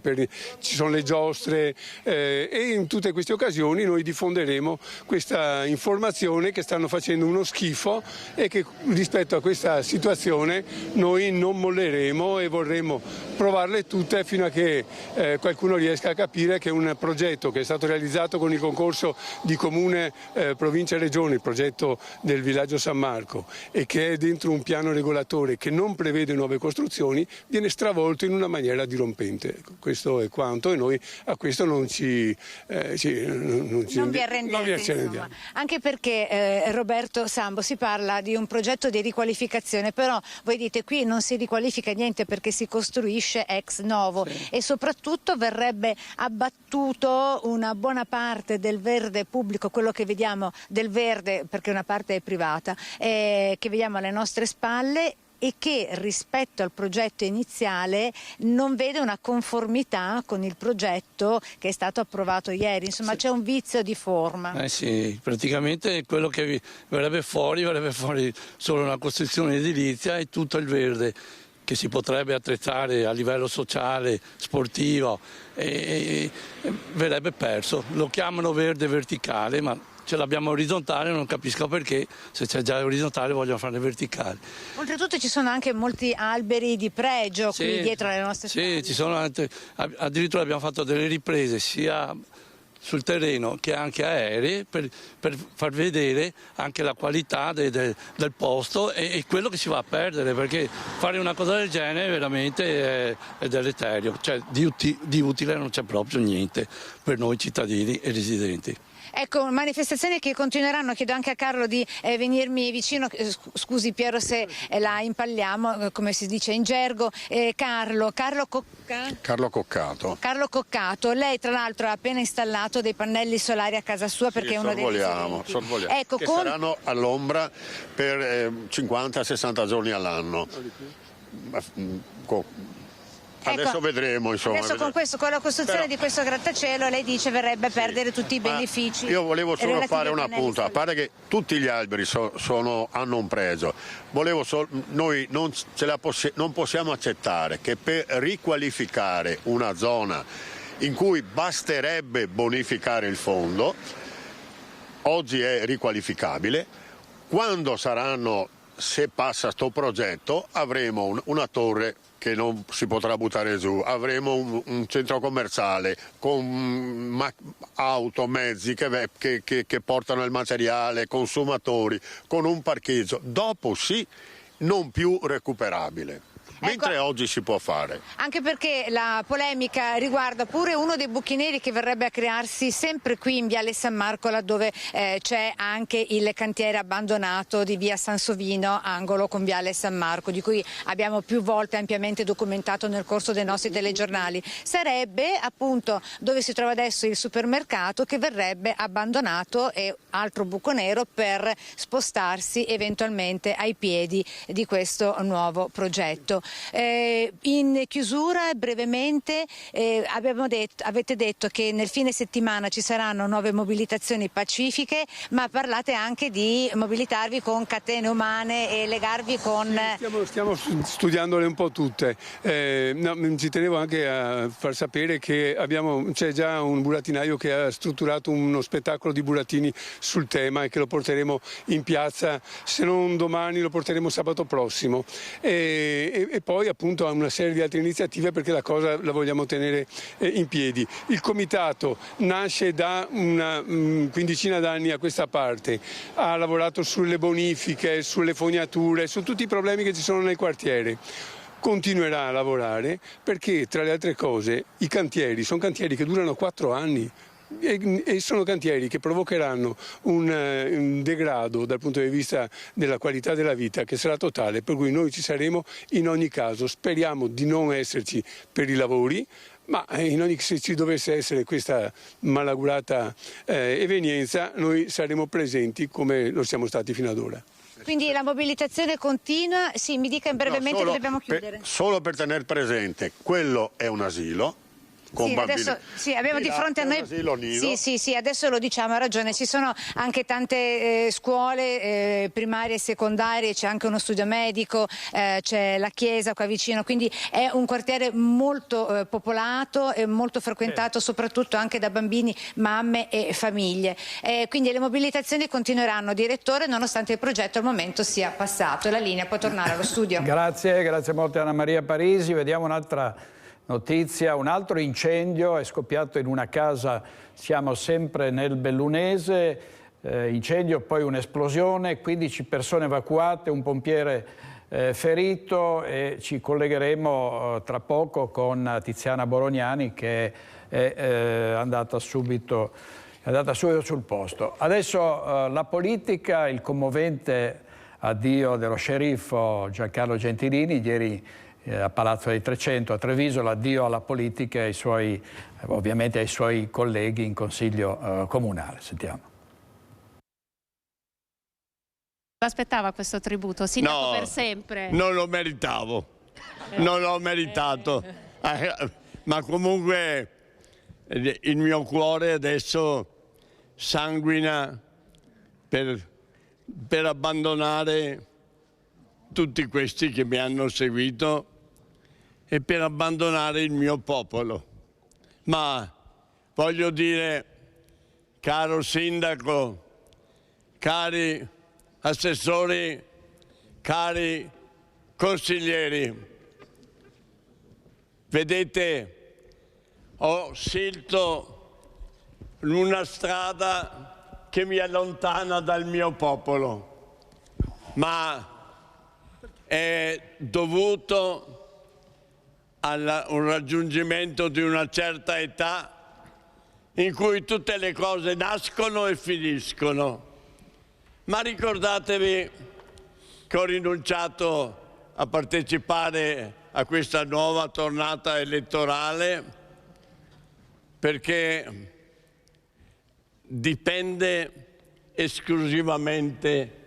Speaker 2: ci sono le giostre e in tutte queste occasioni noi diffonderemo questa informazione che stanno facendo uno schifo e che rispetto a questa situazione noi non molleremo e vorremmo provarle tutte fino a che qualcuno riesca a capire che un progetto che è stato realizzato con il concorso di Comune, Provincia e Regione, il progetto del villaggio San Marco, e che è dentro un piano regolatore che non prevede nuove costruzioni, viene stravolto in una maniera dirompente. Questo è quanto, e noi a questo non vi arrendiamo.
Speaker 22: Anche perché Roberto Sambo, si parla di un progetto di riqualificazione, però voi dite qui non si riqualifica niente perché si costruisce ex novo, e soprattutto verrebbe abbattuto una buona parte del verde pubblico, quello che vediamo del verde, perché una parte è privata, che vediamo alle nostre spalle, e che rispetto al progetto iniziale non vede una conformità con il progetto che è stato approvato ieri. Insomma, c'è un vizio di forma.
Speaker 3: Sì, praticamente quello che verrebbe fuori solo una costruzione edilizia e tutto il verde che si potrebbe attrezzare a livello sociale, sportivo, e verrebbe perso. Lo chiamano verde verticale, ma ce l'abbiamo orizzontale, non capisco perché, se c'è già orizzontale vogliono farle verticali.
Speaker 22: Oltretutto ci sono anche molti alberi di pregio qui dietro alle nostre spalle.
Speaker 3: Sì, ci sono addirittura abbiamo fatto delle riprese sia sul terreno che anche aeree per far vedere anche la qualità del posto e quello che si va a perdere, perché fare una cosa del genere veramente è deleterio, cioè di utile non c'è proprio niente per noi cittadini e residenti.
Speaker 22: Ecco, manifestazioni che continueranno. Chiedo anche a Carlo di venirmi vicino. Scusi Piero se la impalliamo, come si dice in gergo. Carlo Coccato. Carlo Coccato, lei tra l'altro ha appena installato dei pannelli solari a casa sua perché è uno dei
Speaker 23: sorvoliamo,
Speaker 22: ecco,
Speaker 23: che saranno all'ombra per 50-60 giorni all'anno. Adesso vedremo, insomma.
Speaker 22: Adesso con la costruzione di questo grattacielo lei dice verrebbe a perdere tutti i benefici.
Speaker 23: Io volevo solo fare un appunto, a parte che tutti gli alberi hanno un pregio. Noi non possiamo accettare che per riqualificare una zona in cui basterebbe bonificare il fondo, oggi è riqualificabile, quando se passa sto progetto avremo una torre che non si potrà buttare giù, avremo un centro commerciale con auto, mezzi che portano il materiale, consumatori, con un parcheggio, dopo sì, non più recuperabile. Mentre oggi si può fare.
Speaker 22: Anche perché la polemica riguarda pure uno dei buchi neri che verrebbe a crearsi sempre qui in Viale San Marco, laddove c'è anche il cantiere abbandonato di via Sansovino, angolo con Viale San Marco, di cui abbiamo più volte ampiamente documentato nel corso dei nostri telegiornali. Sarebbe appunto dove si trova adesso il supermercato, che verrebbe abbandonato, e altro buco nero per spostarsi eventualmente ai piedi di questo nuovo progetto. In chiusura, brevemente, avete detto che nel fine settimana ci saranno nuove mobilitazioni pacifiche, ma parlate anche di mobilitarvi con catene umane e legarvi con...
Speaker 2: Stiamo studiandole un po' tutte. Ci tenevo anche a far sapere che c'è già un burattinaio che ha strutturato uno spettacolo di burattini sul tema e che lo porteremo in piazza, se non domani lo porteremo sabato prossimo. E poi appunto una serie di altre iniziative, perché la cosa la vogliamo tenere in piedi. Il comitato nasce da una quindicina d'anni a questa parte, ha lavorato sulle bonifiche, sulle fognature, su tutti i problemi che ci sono nel quartiere. Continuerà a lavorare perché, tra le altre cose, i cantieri sono cantieri che durano 4 anni. e sono cantieri che provocheranno un degrado dal punto di vista della qualità della vita che sarà totale, per cui noi ci saremo in ogni caso. Speriamo di non esserci per i lavori, ma se ci dovesse essere questa malaugurata evenienza, noi saremo presenti come lo siamo stati fino ad ora.
Speaker 22: Quindi la mobilitazione continua, sì, mi dica brevemente che dobbiamo chiudere.
Speaker 23: Solo per tenere presente, quello è un asilo. Con bambini.
Speaker 22: Adesso, sì, abbiamo di fronte a noi. Sì, adesso lo diciamo, ha ragione. Ci sono anche tante scuole primarie e secondarie, c'è anche uno studio medico, c'è la chiesa qua vicino, quindi è un quartiere molto popolato e molto frequentato soprattutto anche da bambini, mamme e famiglie. Quindi le mobilitazioni continueranno, direttore, nonostante il progetto al momento sia passato. La linea può tornare allo studio.
Speaker 1: Grazie molto Anna Maria Parisi. Vediamo un'altra notizia, un altro incendio è scoppiato in una casa, siamo sempre nel Bellunese, incendio, poi un'esplosione, 15 persone evacuate, un pompiere ferito, e ci collegheremo tra poco con Tiziana Borognani che è andata subito sul posto. Adesso la politica, il commovente addio dello sceriffo Giancarlo Gentilini, ieri a Palazzo dei 300 a Treviso, l'addio alla politica e ovviamente ai suoi colleghi in Consiglio Comunale. Sentiamo.
Speaker 10: Aspettava questo tributo, sindaco per sempre.
Speaker 4: Non lo meritavo, non l'ho meritato, ma comunque il mio cuore adesso sanguina per abbandonare tutti questi che mi hanno seguito e per abbandonare il mio popolo. Ma voglio dire, caro sindaco, cari assessori, cari consiglieri, vedete, ho scelto una strada che mi allontana dal mio popolo, ma è dovuto un raggiungimento di una certa età in cui tutte le cose nascono e finiscono. Ma ricordatevi che ho rinunciato a partecipare a questa nuova tornata elettorale perché dipende esclusivamente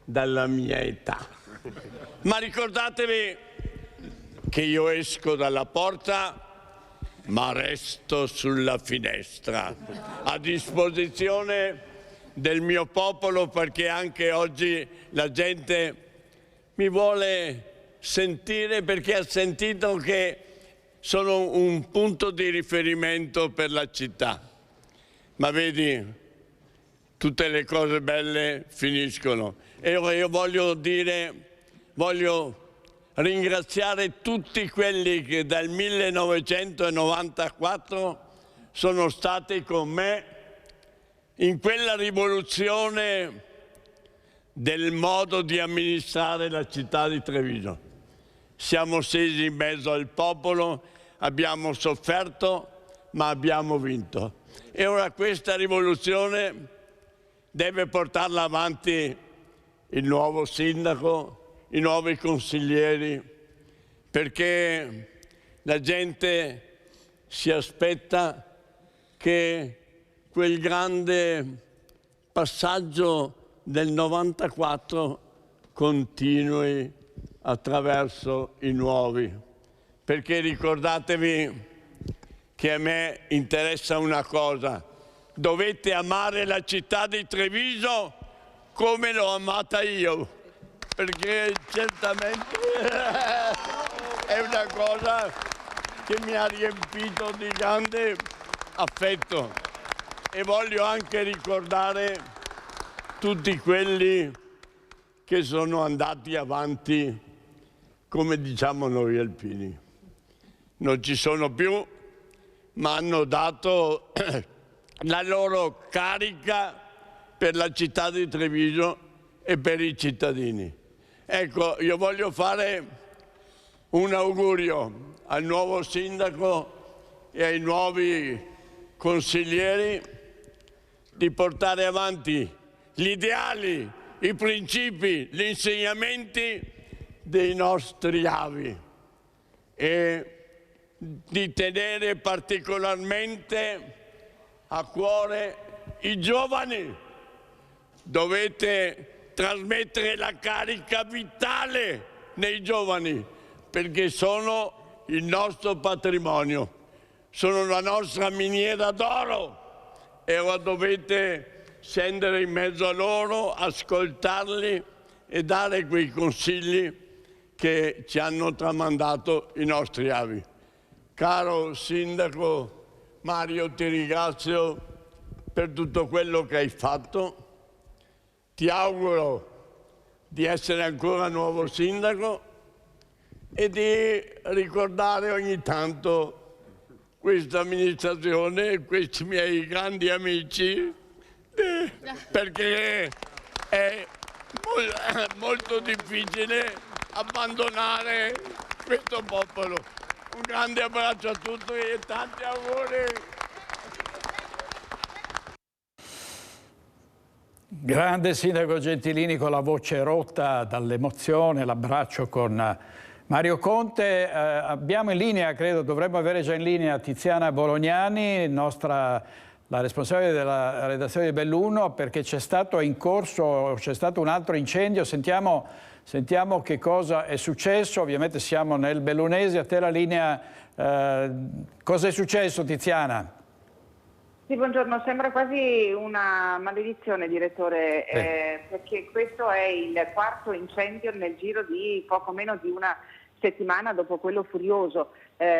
Speaker 4: dalla mia età. Ma ricordatevi che io esco dalla porta ma resto sulla finestra, a disposizione del mio popolo, perché anche oggi la gente mi vuole sentire, perché ha sentito che sono un punto di riferimento per la città. Ma vedi, tutte le cose belle finiscono. E io voglio ringraziare tutti quelli che dal 1994 sono stati con me in quella rivoluzione del modo di amministrare la città di Treviso. Siamo scesi in mezzo al popolo, abbiamo sofferto, ma abbiamo vinto. E ora questa rivoluzione deve portarla avanti il nuovo sindaco, i nuovi consiglieri, perché la gente si aspetta che quel grande passaggio del 94 continui attraverso i nuovi. Perché ricordatevi che a me interessa una cosa: dovete amare la città di Treviso come l'ho amata io, perché certamente è una cosa che mi ha riempito di grande affetto. E voglio anche ricordare tutti quelli che sono andati avanti, come diciamo noi alpini. Non ci sono più, ma hanno dato la loro carica per la città di Treviso e per i cittadini. Ecco, io voglio fare un augurio al nuovo sindaco e ai nuovi consiglieri di portare avanti gli ideali, i principi, gli insegnamenti dei nostri avi e di tenere particolarmente a cuore i giovani. Dovete trasmettere la carica vitale nei giovani, perché sono il nostro patrimonio, sono la nostra miniera d'oro e ora dovete scendere in mezzo a loro, ascoltarli e dare quei consigli che ci hanno tramandato i nostri avi. Caro Sindaco Mario, ti ringrazio per tutto quello che hai fatto. Ti auguro di essere ancora nuovo sindaco e di ricordare ogni tanto questa amministrazione e questi miei grandi amici, perché è molto difficile abbandonare questo popolo. Un grande abbraccio a tutti e tanti auguri.
Speaker 1: Grande sindaco Gentilini con la voce rotta dall'emozione, l'abbraccio con Mario Conte. Abbiamo in linea, credo dovremmo avere già in linea Tiziana Bolognani, la responsabile della redazione di Belluno, perché c'è stato in corso, c'è stato un altro incendio. Sentiamo che cosa è successo. Ovviamente siamo nel bellunese, a te la linea. Cosa è successo, Tiziana?
Speaker 5: Sì, buongiorno, sembra quasi una maledizione, direttore, perché questo è il quarto incendio nel giro di poco meno di una settimana dopo quello furioso.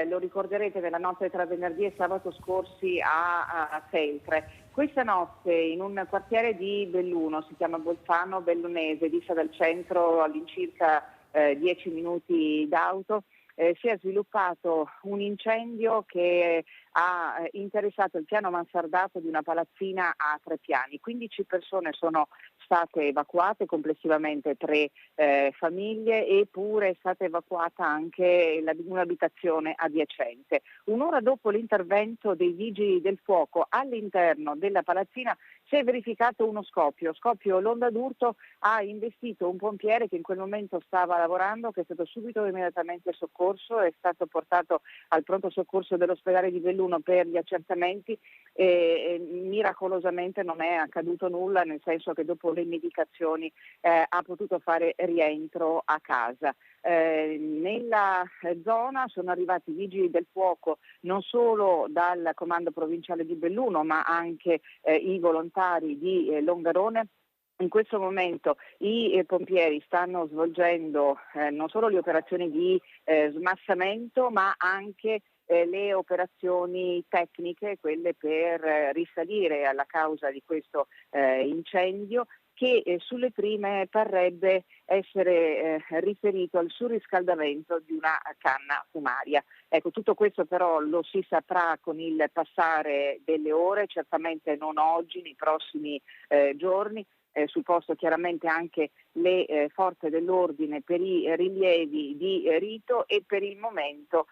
Speaker 5: Lo ricorderete, della notte tra venerdì e sabato scorsi a Feltre. Questa notte in un quartiere di Belluno, si chiama Bolzano Bellunese, dista dal centro all'incirca 10 minuti d'auto, si è sviluppato un incendio che ha interessato il piano mansardato di una palazzina a 3 piani. 15 persone sono state evacuate, complessivamente 3 famiglie, e pure è stata evacuata anche un'abitazione adiacente. Un'ora dopo l'intervento dei vigili del fuoco all'interno della palazzina si è verificato uno scoppio. L'onda d'urto ha investito un pompiere che in quel momento stava lavorando, che è stato subito immediatamente soccorso, è stato portato al pronto soccorso dell'ospedale di Belluno per gli accertamenti e miracolosamente non è accaduto nulla, nel senso che dopo le medicazioni ha potuto fare rientro a casa. Nella zona sono arrivati i vigili del fuoco non solo dal comando provinciale di Belluno, ma anche i volontari di Longarone. In questo momento i pompieri stanno svolgendo non solo le operazioni di smassamento, ma anche le operazioni tecniche, quelle per risalire alla causa di questo incendio, che sulle prime parrebbe essere riferito al surriscaldamento di una canna fumaria. Ecco, tutto questo però lo si saprà con il passare delle ore, certamente non oggi, nei prossimi giorni. Sul posto chiaramente anche le forze dell'ordine per i rilievi di rito, e per il momento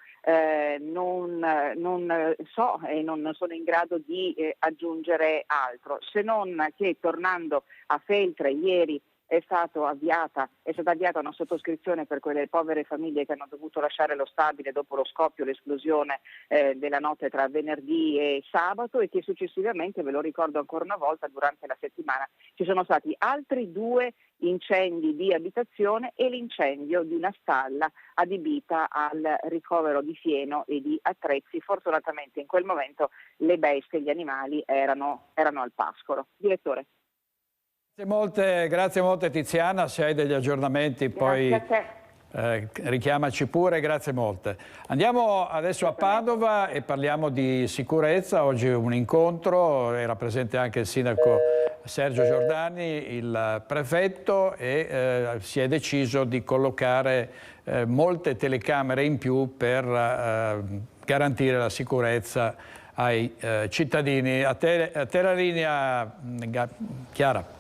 Speaker 5: non so e non sono in grado di aggiungere altro, se non che, tornando a Feltre, ieri è stata avviata una sottoscrizione per quelle povere famiglie che hanno dovuto lasciare lo stabile dopo lo scoppio, l'esplosione della notte tra venerdì e sabato, e che successivamente, ve lo ricordo ancora una volta, durante la settimana ci sono stati altri 2 incendi di abitazione e l'incendio di una stalla adibita al ricovero di fieno e di attrezzi. Fortunatamente in quel momento le bestie, gli animali erano al pascolo. Direttore.
Speaker 1: Grazie molte Tiziana, se hai degli aggiornamenti poi richiamaci pure, grazie molte. Andiamo adesso a Padova e parliamo di sicurezza. Oggi un incontro, era presente anche il sindaco Sergio Giordani, il prefetto, e si è deciso di collocare molte telecamere in più per garantire la sicurezza ai cittadini. A te la linea, Chiara.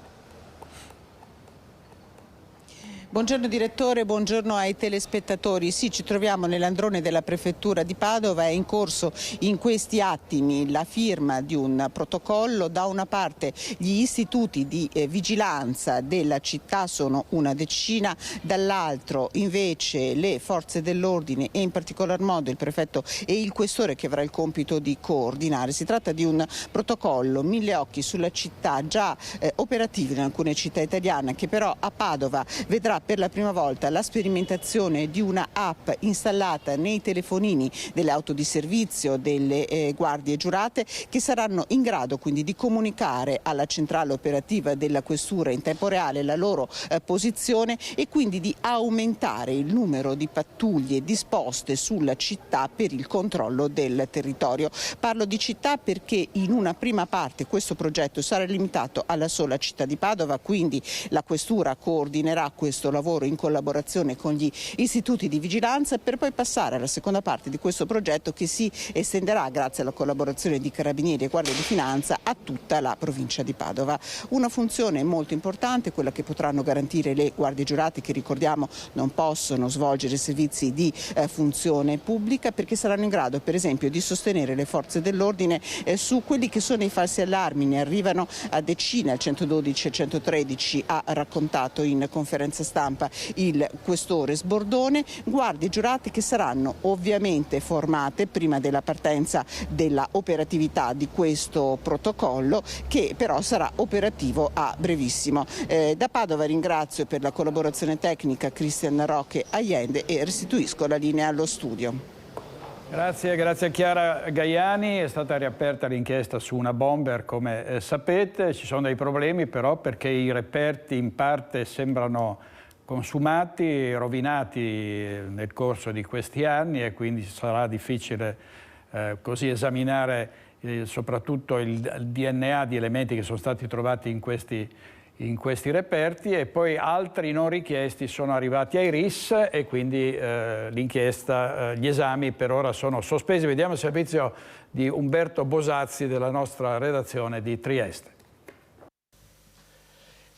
Speaker 14: Buongiorno direttore, buongiorno ai telespettatori. Sì, ci troviamo nell'androne della prefettura di Padova, è in corso in questi attimi la firma di un protocollo. Da una parte gli istituti di vigilanza della città sono una decina, dall'altro invece le forze dell'ordine e in particolar modo il prefetto e il questore che avrà il compito di coordinare. Si tratta di un protocollo 1000 occhi sulla città, già operativo in alcune città italiane, che però a Padova vedrà per la prima volta la sperimentazione di una app installata nei telefonini delle auto di servizio, delle guardie giurate, che saranno in grado quindi di comunicare alla centrale operativa della questura in tempo reale la loro posizione e quindi di aumentare il numero di pattuglie disposte sulla città per il controllo del territorio. Parlo di città perché in una prima parte questo progetto sarà limitato alla sola città di Padova, quindi la questura coordinerà questo lavoro in collaborazione con gli istituti di vigilanza, per poi passare alla seconda parte di questo progetto che si estenderà, grazie alla collaborazione di Carabinieri e Guardia di Finanza, a tutta la provincia di Padova. Una funzione molto importante, quella che potranno garantire le guardie giurate, che ricordiamo non possono svolgere servizi di funzione pubblica, perché saranno in grado per esempio di sostenere le forze dell'ordine su quelli che sono i falsi allarmi. Ne arrivano a decine, al 112 e 113 ha raccontato in conferenza stampa il questore Sbordone. Guardie giurate che saranno ovviamente formate prima della partenza della operatività di questo protocollo, che però sarà operativo a brevissimo. Da Padova ringrazio per la collaborazione tecnica Cristian Roque Allende e restituisco la linea allo studio.
Speaker 1: Grazie a Chiara Gaiani. È stata riaperta l'inchiesta su una bomber, come sapete. Ci sono dei problemi però, perché i reperti in parte sembrano consumati, rovinati nel corso di questi anni, e quindi sarà difficile così esaminare soprattutto il DNA di elementi che sono stati trovati in questi reperti, e poi altri non richiesti sono arrivati ai RIS e quindi l'inchiesta, gli esami per ora sono sospesi. Vediamo il servizio di Umberto Bosazzi della nostra redazione di Trieste.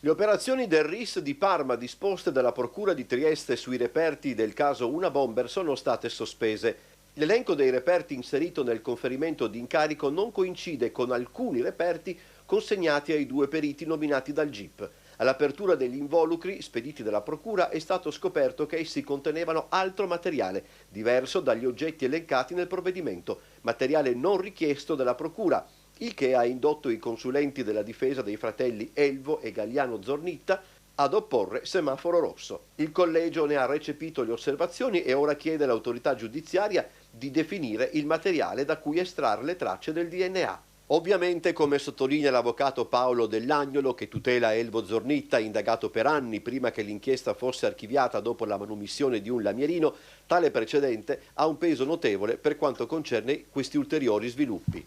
Speaker 6: Le operazioni del RIS di Parma disposte dalla Procura di Trieste sui reperti del caso Una Bomber sono state sospese. L'elenco dei reperti inserito nel conferimento di incarico non coincide con alcuni reperti consegnati ai 2 periti nominati dal GIP. All'apertura degli involucri spediti dalla Procura è stato scoperto che essi contenevano altro materiale, diverso dagli oggetti elencati nel provvedimento, materiale non richiesto dalla Procura, il che ha indotto i consulenti della difesa dei fratelli Elvo e Galliano Zornitta ad opporre semaforo rosso. Il collegio ne ha recepito le osservazioni e ora chiede all'autorità giudiziaria di definire il materiale da cui estrarre le tracce del DNA. Ovviamente, come sottolinea l'avvocato Paolo Dell'Agnolo, che tutela Elvo Zornitta, indagato per anni prima che l'inchiesta fosse archiviata dopo la manomissione di un lamierino, tale precedente ha un peso notevole per quanto concerne questi ulteriori sviluppi.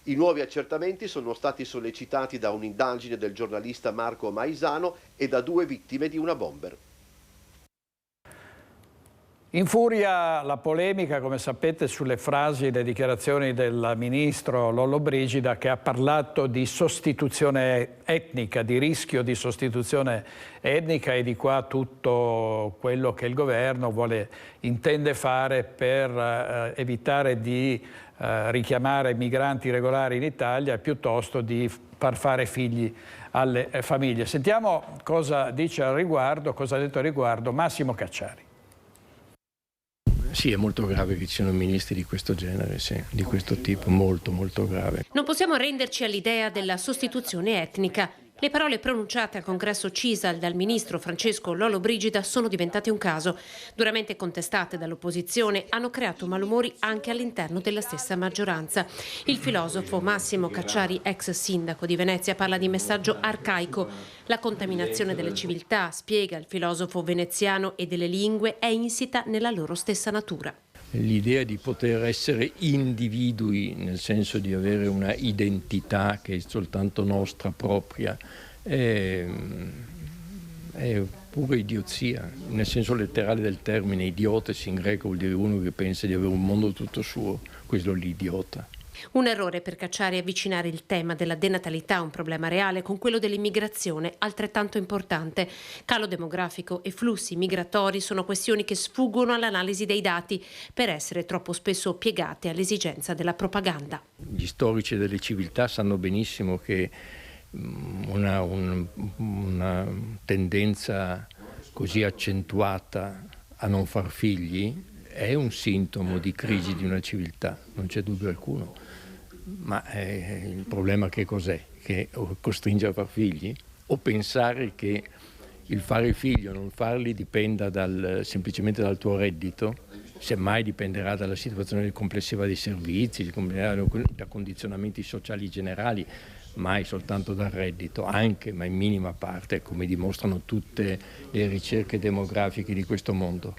Speaker 6: I nuovi accertamenti sono stati sollecitati da un'indagine del giornalista Marco Maisano e da 2 vittime di una bomber.
Speaker 1: Infuria la polemica, come sapete, sulle frasi e le dichiarazioni del ministro Lollobrigida, che ha parlato di sostituzione etnica, di rischio di sostituzione etnica, e di qua tutto quello che il governo intende fare per evitare di richiamare migranti regolari in Italia, piuttosto di far fare figli alle famiglie. Sentiamo cosa dice al riguardo, cosa ha detto al riguardo Massimo Cacciari.
Speaker 7: Sì, è molto grave che ci siano ministri di questo genere, sì, di questo tipo, molto molto grave.
Speaker 9: Non possiamo arrenderci all'idea della sostituzione etnica. Le parole pronunciate al congresso CISAL dal ministro Francesco Lollobrigida sono diventate un caso. Duramente contestate dall'opposizione, hanno creato malumori anche all'interno della stessa maggioranza. Il filosofo Massimo Cacciari, ex sindaco di Venezia, parla di messaggio arcaico. La contaminazione delle civiltà, spiega il filosofo veneziano, e delle lingue è insita nella loro stessa natura.
Speaker 7: L'idea di poter essere individui, nel senso di avere una identità che è soltanto nostra propria, è pura idiozia, nel senso letterale del termine. Idiotes in greco vuol dire uno che pensa di avere un mondo tutto suo, questo è l'idiota.
Speaker 9: Un errore per cacciare e avvicinare il tema della denatalità, un problema reale, con quello dell'immigrazione altrettanto importante. Calo demografico e flussi migratori sono questioni che sfuggono all'analisi dei dati per essere troppo spesso piegate all'esigenza della propaganda.
Speaker 7: Gli storici delle civiltà sanno benissimo che una tendenza così accentuata a non far figli è un sintomo di crisi di una civiltà, non c'è dubbio alcuno. Ma il problema che cos'è? Che costringe a far figli? O pensare che il fare figli o non farli dipenda semplicemente dal tuo reddito, semmai dipenderà dalla situazione complessiva dei servizi, da condizionamenti sociali generali, mai soltanto dal reddito, anche ma in minima parte, come dimostrano tutte le ricerche demografiche di questo mondo.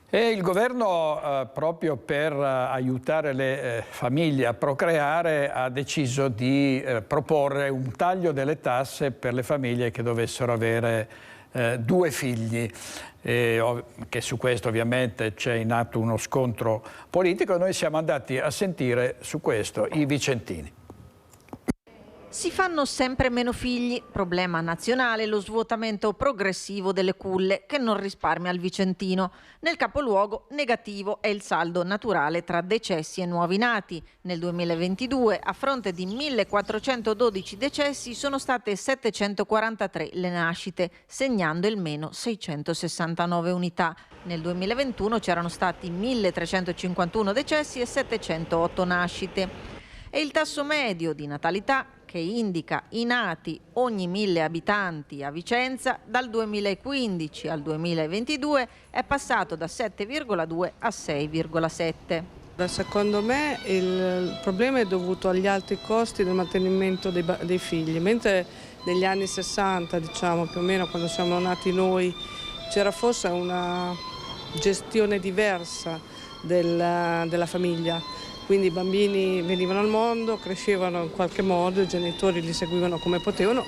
Speaker 1: E il governo, proprio per aiutare le famiglie a procreare, ha deciso di proporre un taglio delle tasse per le famiglie che dovessero avere 2 figli. Che su questo ovviamente c'è in atto uno scontro politico. Noi siamo andati a sentire su questo i vicentini.
Speaker 8: Si fanno sempre meno figli, problema nazionale lo svuotamento progressivo delle culle che non risparmia il vicentino. Nel capoluogo negativo è il saldo naturale tra decessi e nuovi nati. Nel 2022 a fronte di 1412 decessi sono state 743 le nascite, segnando il meno 669 unità. Nel 2021 c'erano stati 1351 decessi e 708 nascite. E il tasso medio di natalità, che indica i nati ogni 1000 abitanti a Vicenza, dal 2015 al 2022 è passato da 7,2 a 6,7.
Speaker 11: Secondo me il problema è dovuto agli alti costi del mantenimento dei figli, mentre negli anni 60, diciamo più o meno quando siamo nati noi, c'era forse una gestione diversa della famiglia. Quindi i bambini venivano al mondo, crescevano in qualche modo, i genitori li seguivano come potevano,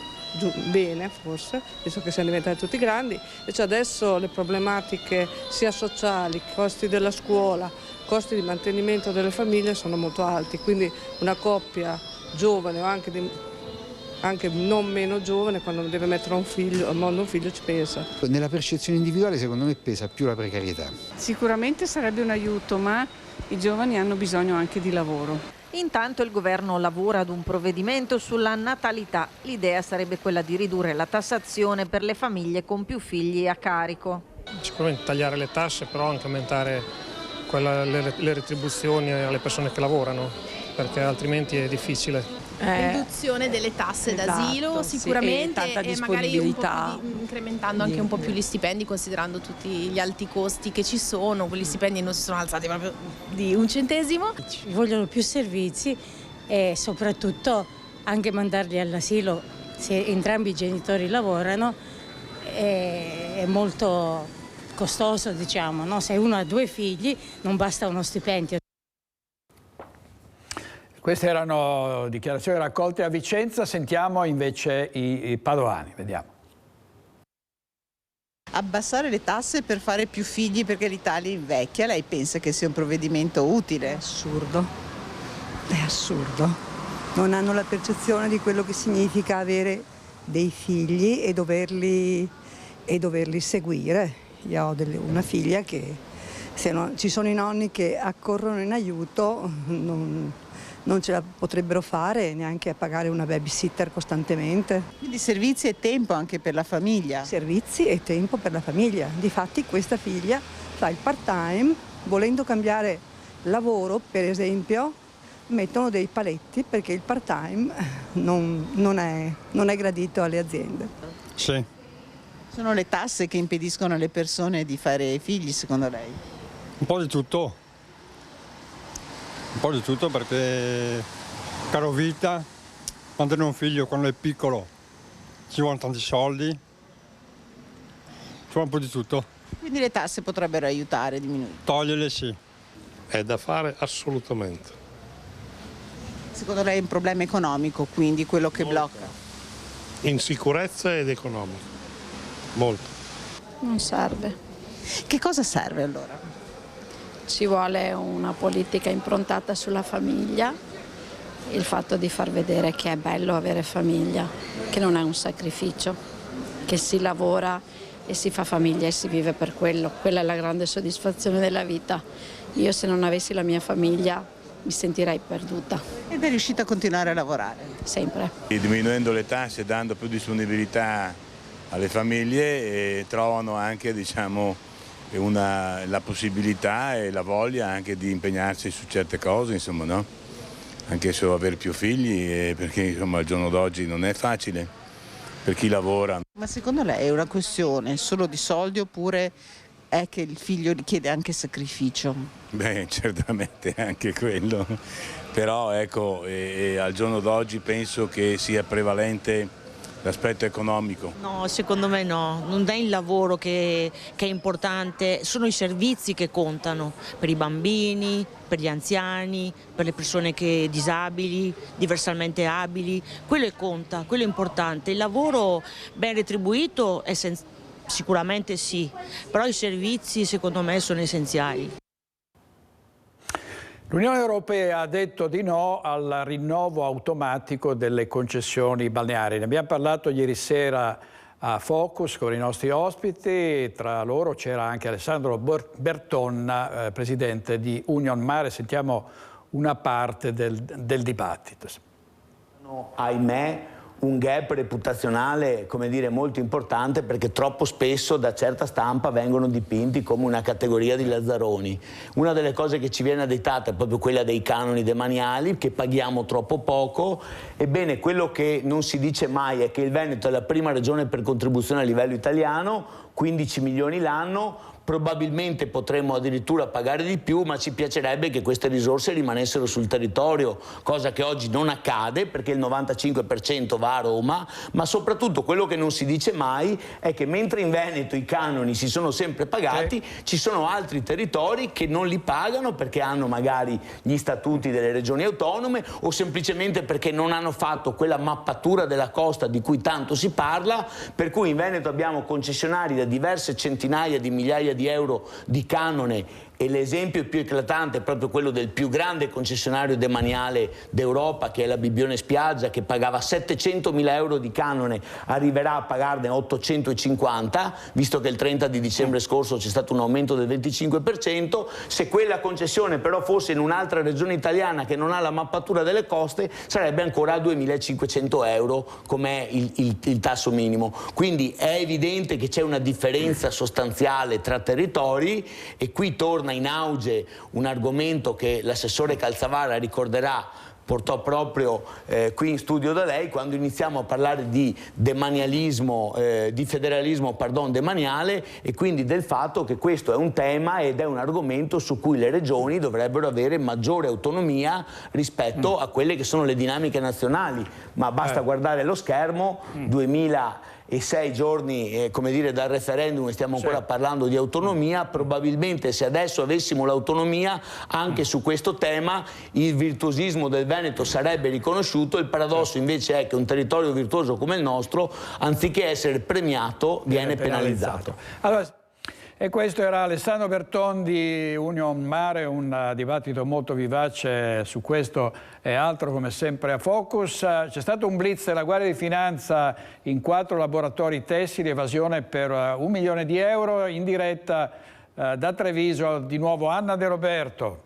Speaker 11: bene forse, visto che siamo diventati tutti grandi. Invece adesso le problematiche sia sociali, costi della scuola, costi di mantenimento delle famiglie sono molto alti, quindi una coppia giovane o anche non meno giovane, quando deve mettere al mondo un figlio ci pensa.
Speaker 12: Nella percezione individuale secondo me pesa più la precarietà.
Speaker 24: Sicuramente sarebbe un aiuto, ma i giovani hanno bisogno anche di lavoro.
Speaker 8: Intanto il governo lavora ad un provvedimento sulla natalità. L'idea sarebbe quella di ridurre la tassazione per le famiglie con più figli a carico.
Speaker 25: Sicuramente tagliare le tasse, però anche aumentare le retribuzioni alle persone che lavorano, perché altrimenti è difficile.
Speaker 26: Riduzione delle tasse d'asilo sicuramente,
Speaker 24: sì,
Speaker 26: e magari un po' incrementando anche un po' più gli stipendi, considerando tutti gli alti costi che ci sono. Quegli stipendi non si sono alzati proprio di un centesimo.
Speaker 27: Ci vogliono più servizi e soprattutto anche mandarli all'asilo se entrambi i genitori lavorano è molto costoso, diciamo, no? Se uno ha 2 figli non basta uno stipendio.
Speaker 1: Queste erano dichiarazioni raccolte a Vicenza, sentiamo invece i padovani, vediamo.
Speaker 14: Abbassare le tasse per fare più figli perché l'Italia invecchia, lei pensa che sia un provvedimento utile?
Speaker 28: È assurdo. Non hanno la percezione di quello che significa avere dei figli e doverli seguire. Io ho una figlia che ci sono i nonni che accorrono in aiuto, non ce la potrebbero fare neanche a pagare una babysitter costantemente.
Speaker 14: Quindi servizi e tempo anche per la famiglia.
Speaker 28: Servizi e tempo per la famiglia. Difatti questa figlia fa il part-time, volendo cambiare lavoro per esempio, mettono dei paletti perché il part-time non è gradito alle aziende.
Speaker 12: Sì.
Speaker 14: Sono le tasse che impediscono alle persone di fare figli, secondo lei?
Speaker 12: Un po' di tutto. Un po' di tutto perché caro vita, mantenere un figlio quando è piccolo ci vogliono tanti soldi, ci vuole un po' di tutto.
Speaker 14: Quindi le tasse potrebbero aiutare a diminuire?
Speaker 12: Toglierle sì.
Speaker 29: È da fare assolutamente.
Speaker 14: Secondo lei è un problema economico, quindi quello che blocca?
Speaker 29: In sicurezza ed economico, molto.
Speaker 26: Non serve.
Speaker 14: Che cosa serve allora?
Speaker 3: ci vuole una politica improntata sulla famiglia, il fatto di far vedere che è bello avere famiglia, che non è un sacrificio, che si lavora e si fa famiglia e si vive per quello. Quella è la grande soddisfazione della vita. Io se non avessi la mia famiglia mi sentirei perduta.
Speaker 14: Ed è riuscita a continuare a lavorare?
Speaker 3: Sempre.
Speaker 13: E diminuendo le tasse, dando più disponibilità alle famiglie, trovano anche, diciamo, la possibilità e la voglia anche di impegnarsi su certe cose, insomma, no? Anche su avere più figli, perché insomma al giorno d'oggi non è facile per chi lavora.
Speaker 14: Ma secondo lei è una questione solo di soldi oppure è che il figlio richiede anche sacrificio?
Speaker 13: Beh, certamente anche quello, però ecco, al giorno d'oggi penso che sia prevalente l'aspetto economico.
Speaker 15: No, secondo me no, non è il lavoro che è importante, sono i servizi che contano per i bambini, per gli anziani, per le persone disabili, diversamente abili, quello conta, quello è importante. Il lavoro ben retribuito è sicuramente sì, però i servizi secondo me sono essenziali.
Speaker 1: L'Unione Europea ha detto di no al rinnovo automatico delle concessioni balneari. Ne abbiamo parlato ieri sera a Focus con i nostri ospiti, tra loro c'era anche Alessandro Bertonna, presidente di Union Mare. Sentiamo una parte del dibattito.
Speaker 16: Ahimè, un gap reputazionale, come dire, molto importante, perché troppo spesso da certa stampa vengono dipinti come una categoria di lazzaroni. Una delle cose che ci viene additata è proprio quella dei canoni demaniali, che paghiamo troppo poco. Ebbene, quello che non si dice mai è che il Veneto è la prima regione per contribuzione a livello italiano, 15 milioni l'anno. Probabilmente potremmo addirittura pagare di più, ma ci piacerebbe che queste risorse rimanessero sul territorio, cosa che oggi non accade perché il 95% va a Roma, ma soprattutto quello che non si dice mai è che mentre in Veneto i canoni si sono sempre pagati, ci sono altri territori che non li pagano perché hanno magari gli statuti delle regioni autonome o semplicemente perché non hanno fatto quella mappatura della costa di cui tanto si parla, per cui in Veneto abbiamo concessionari da diverse centinaia di migliaia di euro di canone, e l'esempio più eclatante è proprio quello del più grande concessionario demaniale d'Europa, che è la Bibbione Spiaggia, che pagava 700.000 euro di canone, arriverà a pagarne 850, visto che il 30 di dicembre scorso c'è stato un aumento del 25%. Se quella concessione però fosse in un'altra regione italiana che non ha la mappatura delle coste, sarebbe ancora a 2.500 euro, com'è il tasso minimo. Quindi è evidente che c'è una differenza sostanziale tra territori, e qui torna in auge un argomento che l'assessore Calzavara ricorderà, portò proprio qui in studio da lei, quando iniziamo a parlare di demanialismo, di federalismo demaniale, e quindi del fatto che questo è un tema ed è un argomento su cui le regioni dovrebbero avere maggiore autonomia rispetto a quelle che sono le dinamiche nazionali. Ma basta guardare lo schermo, 2006 giorni come dire, dal referendum, e stiamo ancora parlando di autonomia. Probabilmente se adesso avessimo l'autonomia anche su questo tema il virtuosismo del Veneto sarebbe riconosciuto. Il paradosso invece è che un territorio virtuoso come il nostro, anziché essere premiato, viene penalizzato.
Speaker 1: Allora, e questo era Alessandro Berton di Union Mare, un dibattito molto vivace su questo e altro, come sempre a Focus. C'è stato un blitz della Guardia di Finanza in 4 laboratori tessili, evasione per 1 milione di euro, in diretta da Treviso. Di nuovo Anna De Roberto.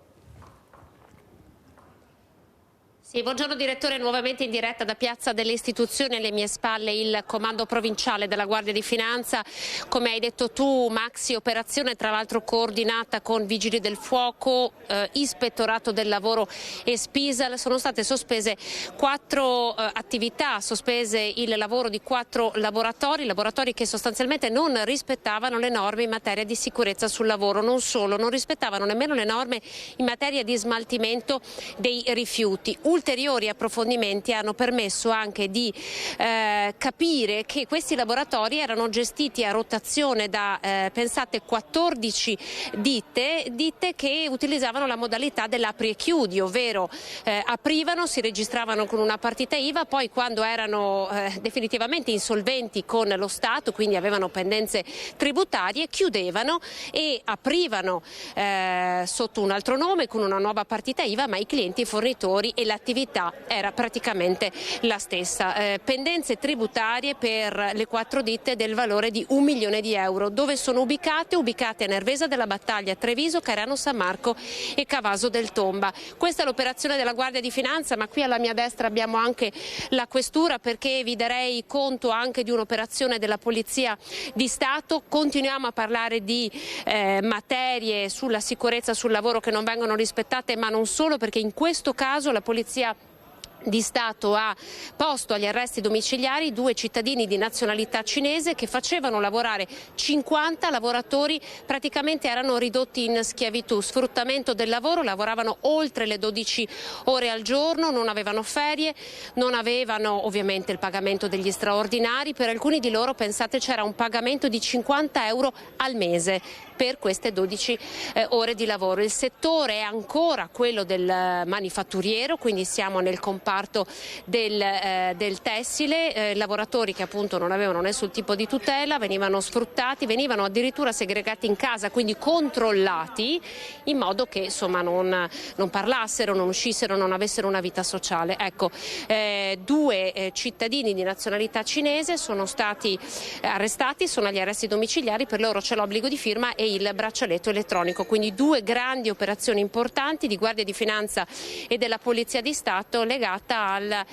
Speaker 10: Sì, buongiorno direttore, nuovamente in diretta da Piazza delle Istituzioni, alle mie spalle il comando provinciale della Guardia di Finanza. Come hai detto tu, maxi operazione tra l'altro coordinata con Vigili del Fuoco, Ispettorato del Lavoro e Spisal. Sono state sospese 4 attività, sospese il lavoro di 4 laboratori che sostanzialmente non rispettavano le norme in materia di sicurezza sul lavoro. Non solo, non rispettavano nemmeno le norme in materia di smaltimento dei rifiuti. ulteriori approfondimenti hanno permesso anche di capire che questi laboratori erano gestiti a rotazione da, pensate, 14 ditte che utilizzavano la modalità dell'apri e chiudi, ovvero aprivano, si registravano con una partita IVA, poi quando erano definitivamente insolventi con lo Stato, quindi avevano pendenze tributarie, chiudevano e aprivano sotto un altro nome con una nuova partita IVA, ma i clienti, i fornitori e l'attività era praticamente la stessa. Pendenze tributarie per le 4 ditte del valore di 1 milione di euro. Dove sono ubicate? Ubicate a Nervesa della Battaglia, Treviso, Carano San Marco e Cavaso del Tomba. Questa è l'operazione della Guardia di Finanza, ma qui alla mia destra abbiamo anche la Questura, perché vi darei conto anche di un'operazione della Polizia di Stato. Continuiamo a parlare di materie sulla sicurezza sul lavoro che non vengono rispettate, ma non solo, perché in questo caso la Polizia di Stato ha posto agli arresti domiciliari 2 cittadini di nazionalità cinese che facevano lavorare 50 lavoratori, praticamente erano ridotti in schiavitù, sfruttamento del lavoro, lavoravano oltre le 12 ore al giorno, non avevano ferie, non avevano ovviamente il pagamento degli straordinari, per alcuni di loro, pensate, c'era un pagamento di 50 euro al mese per queste 12 ore di lavoro. Il settore è ancora quello del manifatturiero, quindi siamo nel comparto del tessile, lavoratori che appunto non avevano nessun tipo di tutela, venivano sfruttati, venivano addirittura segregati in casa, quindi controllati in modo che insomma non parlassero, non uscissero, non avessero una vita sociale. Ecco, 2 cittadini di nazionalità cinese sono stati arrestati, sono agli arresti domiciliari, per loro c'è l'obbligo di firma e il braccialetto elettronico, quindi 2 grandi operazioni importanti di Guardia di Finanza e della Polizia di Stato legate al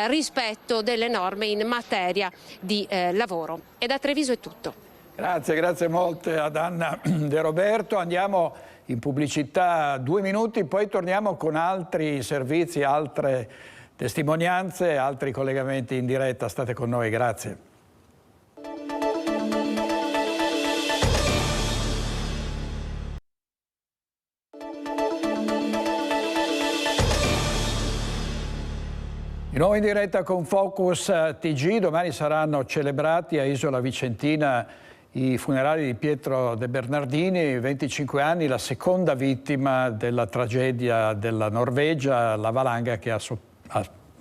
Speaker 10: rispetto delle norme in materia di lavoro. E da Treviso è tutto.
Speaker 1: Grazie molte ad Anna De Roberto. Andiamo in pubblicità 2 minuti, poi torniamo con altri servizi, altre testimonianze, altri collegamenti in diretta. State con noi, grazie. Di nuovo in diretta con Focus TG. Domani saranno celebrati a Isola Vicentina i funerali di Pietro De Bernardini, 25 anni, la seconda vittima della tragedia della Norvegia, la valanga che ha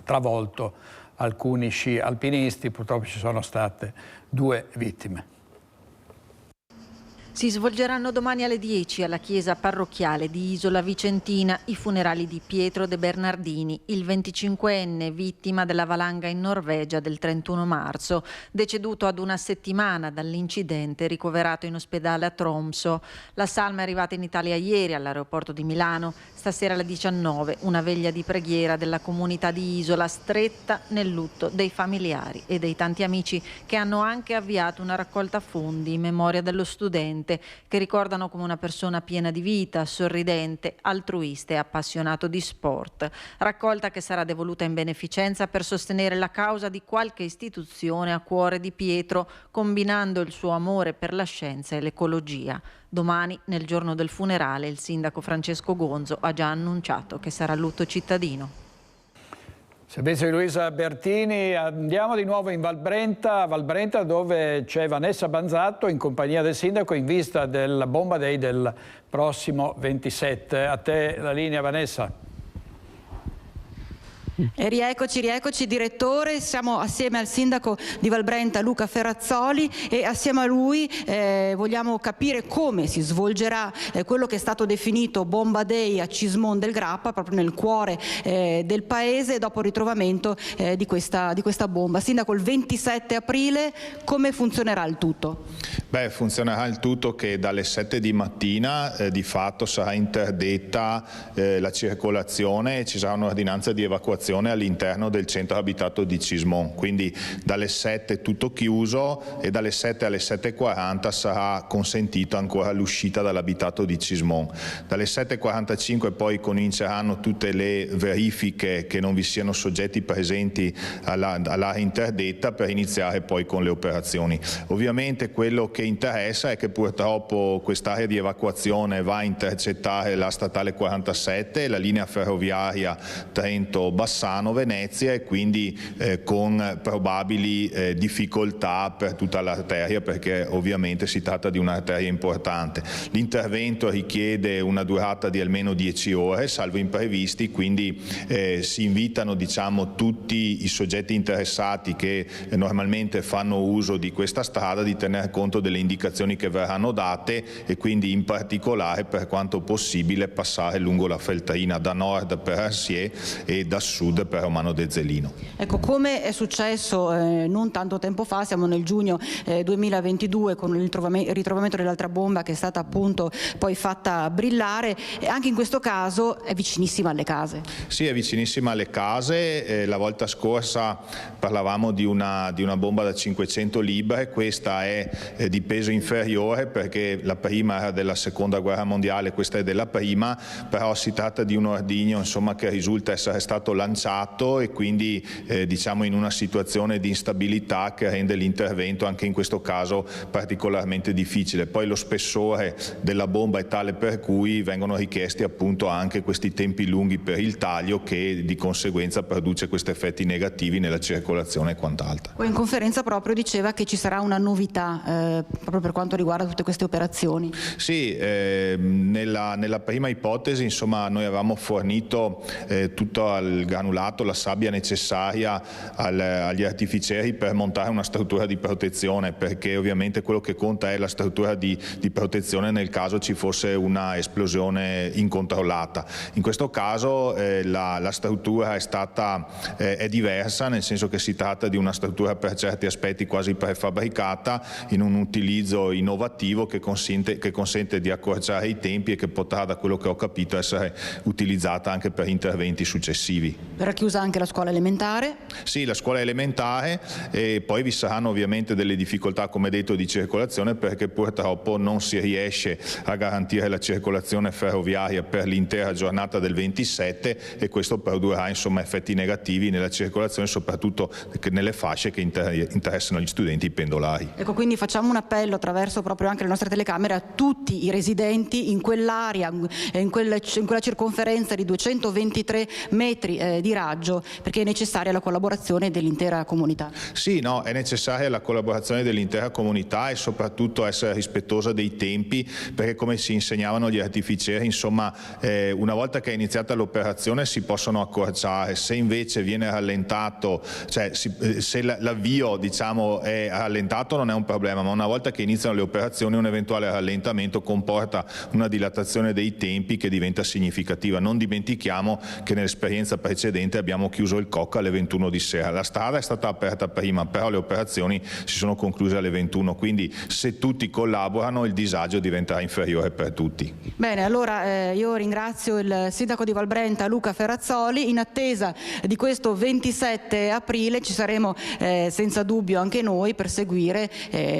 Speaker 1: travolto alcuni sci alpinisti. Purtroppo ci sono state 2 vittime.
Speaker 8: Si svolgeranno domani alle 10 alla chiesa parrocchiale di Isola Vicentina i funerali di Pietro De Bernardini, il 25enne vittima della valanga in Norvegia del 31 marzo, deceduto ad una settimana dall'incidente, ricoverato in ospedale a Tromsø. La salma è arrivata in Italia ieri all'aeroporto di Milano. Stasera alle 19 una veglia di preghiera della comunità di Isola, stretta nel lutto dei familiari e dei tanti amici che hanno anche avviato una raccolta fondi in memoria dello studente, che ricordano come una persona piena di vita, sorridente, altruista e appassionato di sport. Raccolta che sarà devoluta in beneficenza per sostenere la causa di qualche istituzione a cuore di Pietro, combinando il suo amore per la scienza e l'ecologia. Domani, nel giorno del funerale, il sindaco Francesco Gonzo ha già annunciato che sarà lutto cittadino.
Speaker 1: Servizio di Luisa Bertini. Andiamo di nuovo in Valbrenta, dove c'è Vanessa Banzatto in compagnia del sindaco in vista del Bomba Day del prossimo 27. A te la linea, Vanessa.
Speaker 2: Rieccoci direttore, siamo assieme al sindaco di Valbrenta Luca Ferrazzoli e assieme a lui vogliamo capire come si svolgerà quello che è stato definito Bomba Day a Cismon del Grappa, proprio nel cuore del paese, dopo il ritrovamento di questa bomba. Sindaco, il 27 aprile come funzionerà il tutto?
Speaker 4: Beh, funzionerà il tutto che dalle 7 di mattina di fatto sarà interdetta la circolazione e ci sarà un'ordinanza di evacuazione all'interno del centro abitato di Cismon, quindi dalle 7 tutto chiuso e dalle 7 alle 7:40 sarà consentita ancora l'uscita dall'abitato di Cismon. Dalle 7:45 poi cominceranno tutte le verifiche che non vi siano soggetti presenti all'area interdetta per iniziare poi con le operazioni. Ovviamente quello che interessa è che purtroppo quest'area di evacuazione va a intercettare la statale 47, la linea ferroviaria Trento-Bassano-Venezia, e quindi con probabili difficoltà per tutta l'arteria, perché ovviamente si tratta di un'arteria importante. L'intervento richiede una durata di almeno 10 ore, salvo imprevisti, quindi si invitano, diciamo, tutti i soggetti interessati che normalmente fanno uso di questa strada di tener conto delle indicazioni che verranno date, e quindi in particolare, per quanto possibile, passare lungo la Feltrina da nord per Arsier e da sud per Romano Dezzelino.
Speaker 2: Ecco, come è successo non tanto tempo fa, siamo nel giugno 2022 con il ritrovamento dell'altra bomba che è stata appunto poi fatta brillare, e anche in questo caso è vicinissima alle case.
Speaker 4: Sì, è vicinissima alle case. La volta scorsa parlavamo di una bomba da 500 libre, questa è di peso inferiore perché la prima era della seconda guerra mondiale, questa è della prima, però si tratta di un ordigno, insomma, che risulta essere stato lanciato e quindi diciamo in una situazione di instabilità che rende l'intervento anche in questo caso particolarmente difficile. Poi lo spessore della bomba è tale per cui vengono richiesti appunto anche questi tempi lunghi per il taglio, che di conseguenza produce questi effetti negativi nella circolazione e quant'altro.
Speaker 2: Poi in conferenza proprio diceva che ci sarà una novità proprio per quanto riguarda tutte queste operazioni.
Speaker 4: Sì, nella prima ipotesi, insomma, noi avevamo fornito tutto il granulato, la sabbia necessaria agli artificieri per montare una struttura di protezione, perché ovviamente quello che conta è la struttura di protezione nel caso ci fosse una esplosione incontrollata. In questo caso la struttura è diversa, nel senso che si tratta di una struttura per certi aspetti quasi prefabbricata, in un utilizzo innovativo che consente di accorciare i tempi e che potrà, da quello che ho capito, essere utilizzata anche per interventi successivi.
Speaker 2: Verrà chiusa anche la scuola elementare?
Speaker 4: Sì, la scuola elementare, e poi vi saranno ovviamente delle difficoltà, come detto, di circolazione, perché purtroppo non si riesce a garantire la circolazione ferroviaria per l'intera giornata del 27, e questo produrrà, insomma, effetti negativi nella circolazione, soprattutto nelle fasce che interessano gli studenti, i pendolari.
Speaker 2: Ecco, quindi facciamo un appello attraverso proprio anche le nostre telecamere a tutti i residenti in quell'area, in quella circonferenza di 223 metri di raggio, perché è necessaria la collaborazione dell'intera comunità.
Speaker 4: Sì, no, è necessaria la collaborazione dell'intera comunità e soprattutto essere rispettosa dei tempi, perché come ci insegnavano gli artificieri, insomma, una volta che è iniziata l'operazione si possono accorciare. Se invece viene rallentato, cioè se l'avvio, diciamo, è rallentato, non è un problema, ma una volta che iniziano le operazioni un eventuale rallentamento comporta una dilatazione dei tempi che diventa significativa. Non dimentichiamo che nell'esperienza precedente abbiamo chiuso il COC alle 21 di sera. La strada è stata aperta prima, però le operazioni si sono concluse alle 21, quindi se tutti collaborano il disagio diventerà inferiore per tutti.
Speaker 2: Bene, allora io ringrazio il sindaco di Valbrenta Luca Ferrazzoli. In attesa di questo 27 aprile ci saremo senza dubbio anche noi per seguire,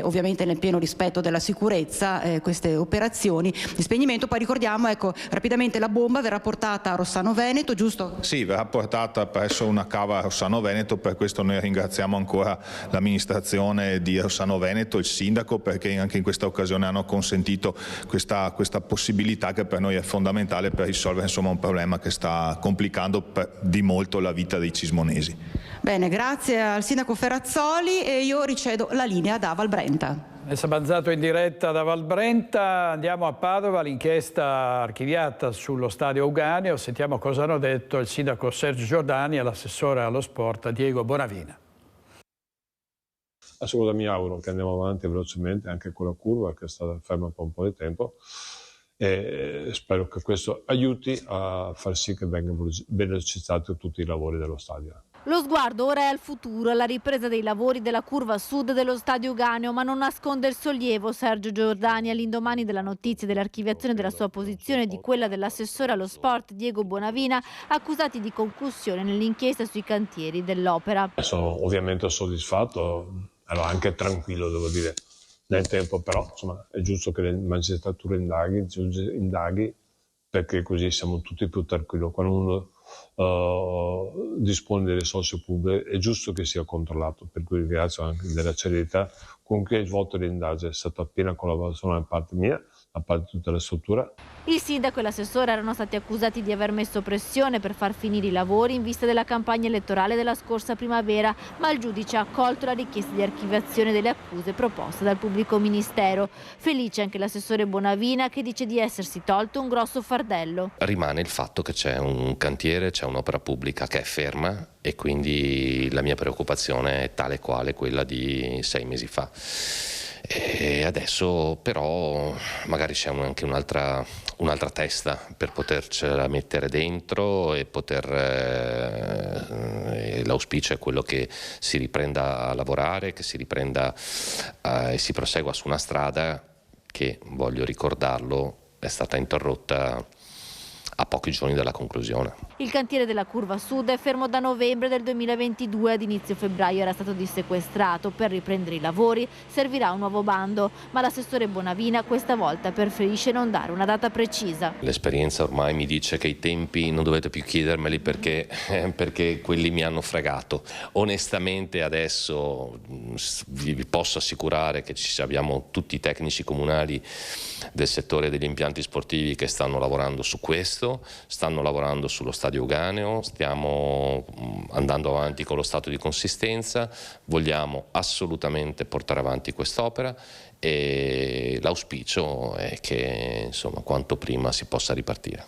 Speaker 2: ovviamente nel pieno rispetto della sicurezza, queste operazioni di spegnimento. Poi ricordiamo, ecco, rapidamente, la bomba verrà portata a Rossano Veneto, giusto?
Speaker 4: Sì, verrà portata presso una cava a Rossano Veneto, per questo noi ringraziamo ancora l'amministrazione di Rossano Veneto, il sindaco, perché anche in questa occasione hanno consentito questa possibilità che per noi è fondamentale per risolvere, insomma, un problema che sta complicando di molto la vita dei cismonesi.
Speaker 2: Bene, grazie al sindaco Ferrazzoli e io ricedo la linea da Valbrenta.
Speaker 1: Sabanzato in diretta da Valbrenta, andiamo a Padova, l'inchiesta archiviata sullo stadio Euganeo. Sentiamo cosa hanno detto il sindaco Sergio Giordani e l'assessore allo sport Diego Bonavina.
Speaker 5: Assolutamente, mi auguro che andiamo avanti velocemente anche con la curva che è stata ferma per un po' di tempo, e spero che questo aiuti a far sì che vengano velocizzati tutti i lavori dello stadio.
Speaker 6: Lo sguardo ora è al futuro, alla ripresa dei lavori della curva sud dello stadio Euganeo, ma non nasconde il sollievo Sergio Giordani all'indomani della notizia dell'archiviazione della sua posizione e di quella dell'assessore allo sport Diego Bonavina, accusati di concussione nell'inchiesta sui cantieri dell'opera.
Speaker 5: Sono ovviamente soddisfatto, ero anche tranquillo, devo dire, nel tempo, però insomma è giusto che la magistratura indaghi, perché così siamo tutti più tranquilli. Quando uno dispone di risorse pubbliche è giusto che sia controllato, per cui ringrazio anche della celerità con cui hai svolto l'indagine. È stata piena collaborazione da parte mia, da parte di tutta la struttura.
Speaker 6: Il sindaco e l'assessore erano stati accusati di aver messo pressione per far finire i lavori in vista della campagna elettorale della scorsa primavera, ma il giudice ha accolto la richiesta di archiviazione delle accuse proposte dal pubblico ministero. Felice anche l'assessore Bonavina, che dice di essersi tolto un grosso fardello.
Speaker 7: Rimane il fatto che c'è un cantiere, c'è un'opera pubblica che è ferma e quindi la mia preoccupazione è tale quale quella di 6 mesi fa. E adesso però magari c'è anche un'altra testa per potercela mettere dentro e l'auspicio è quello che si riprenda a lavorare, che si riprenda e si prosegua su una strada che, voglio ricordarlo, è stata interrotta a pochi giorni dalla conclusione.
Speaker 6: Il cantiere della Curva Sud è fermo da novembre del 2022, ad inizio febbraio era stato dissequestrato. Per riprendere i lavori servirà un nuovo bando, ma l'assessore Bonavina questa volta preferisce non dare una data precisa.
Speaker 7: L'esperienza ormai mi dice che i tempi non dovete più chiedermeli perché quelli mi hanno fregato. Onestamente adesso vi posso assicurare che abbiamo tutti i tecnici comunali del settore degli impianti sportivi che stanno lavorando su questo, stanno lavorando sullo stadio Uganeo, stiamo andando avanti con lo stato di consistenza, vogliamo assolutamente portare avanti quest'opera e l'auspicio è che insomma quanto prima si possa ripartire.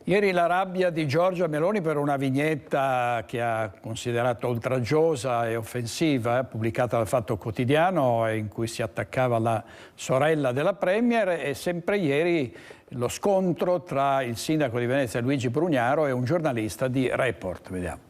Speaker 1: Ieri la rabbia di Giorgia Meloni per una vignetta che ha considerato oltraggiosa e offensiva, pubblicata dal Fatto Quotidiano, in cui si attaccava alla sorella della Premier, e sempre ieri lo scontro tra il sindaco di Venezia Luigi Brugnaro e un giornalista di Report. Vediamo.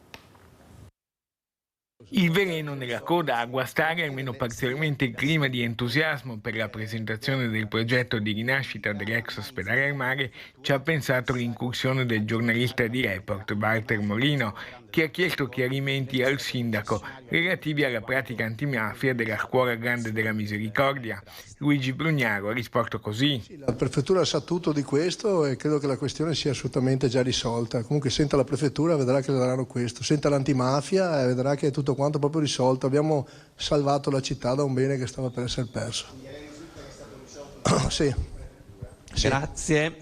Speaker 9: Il veleno nella coda a guastare almeno parzialmente il clima di entusiasmo per la presentazione del progetto di rinascita dell'ex ospedale al mare ci ha pensato l'incursione del giornalista di Report Walter Molino, che ha chiesto chiarimenti al sindaco relativi alla pratica antimafia della Scuola Grande della Misericordia. Luigi Brugnaro ha risposto così.
Speaker 17: La prefettura sa tutto di questo e credo che la questione sia assolutamente già risolta. Comunque senta la prefettura, vedrà che le daranno questo, senta l'antimafia e vedrà che è tutto quanto proprio risolto. Abbiamo salvato la città da un bene che stava per essere perso. Sì.
Speaker 18: Grazie.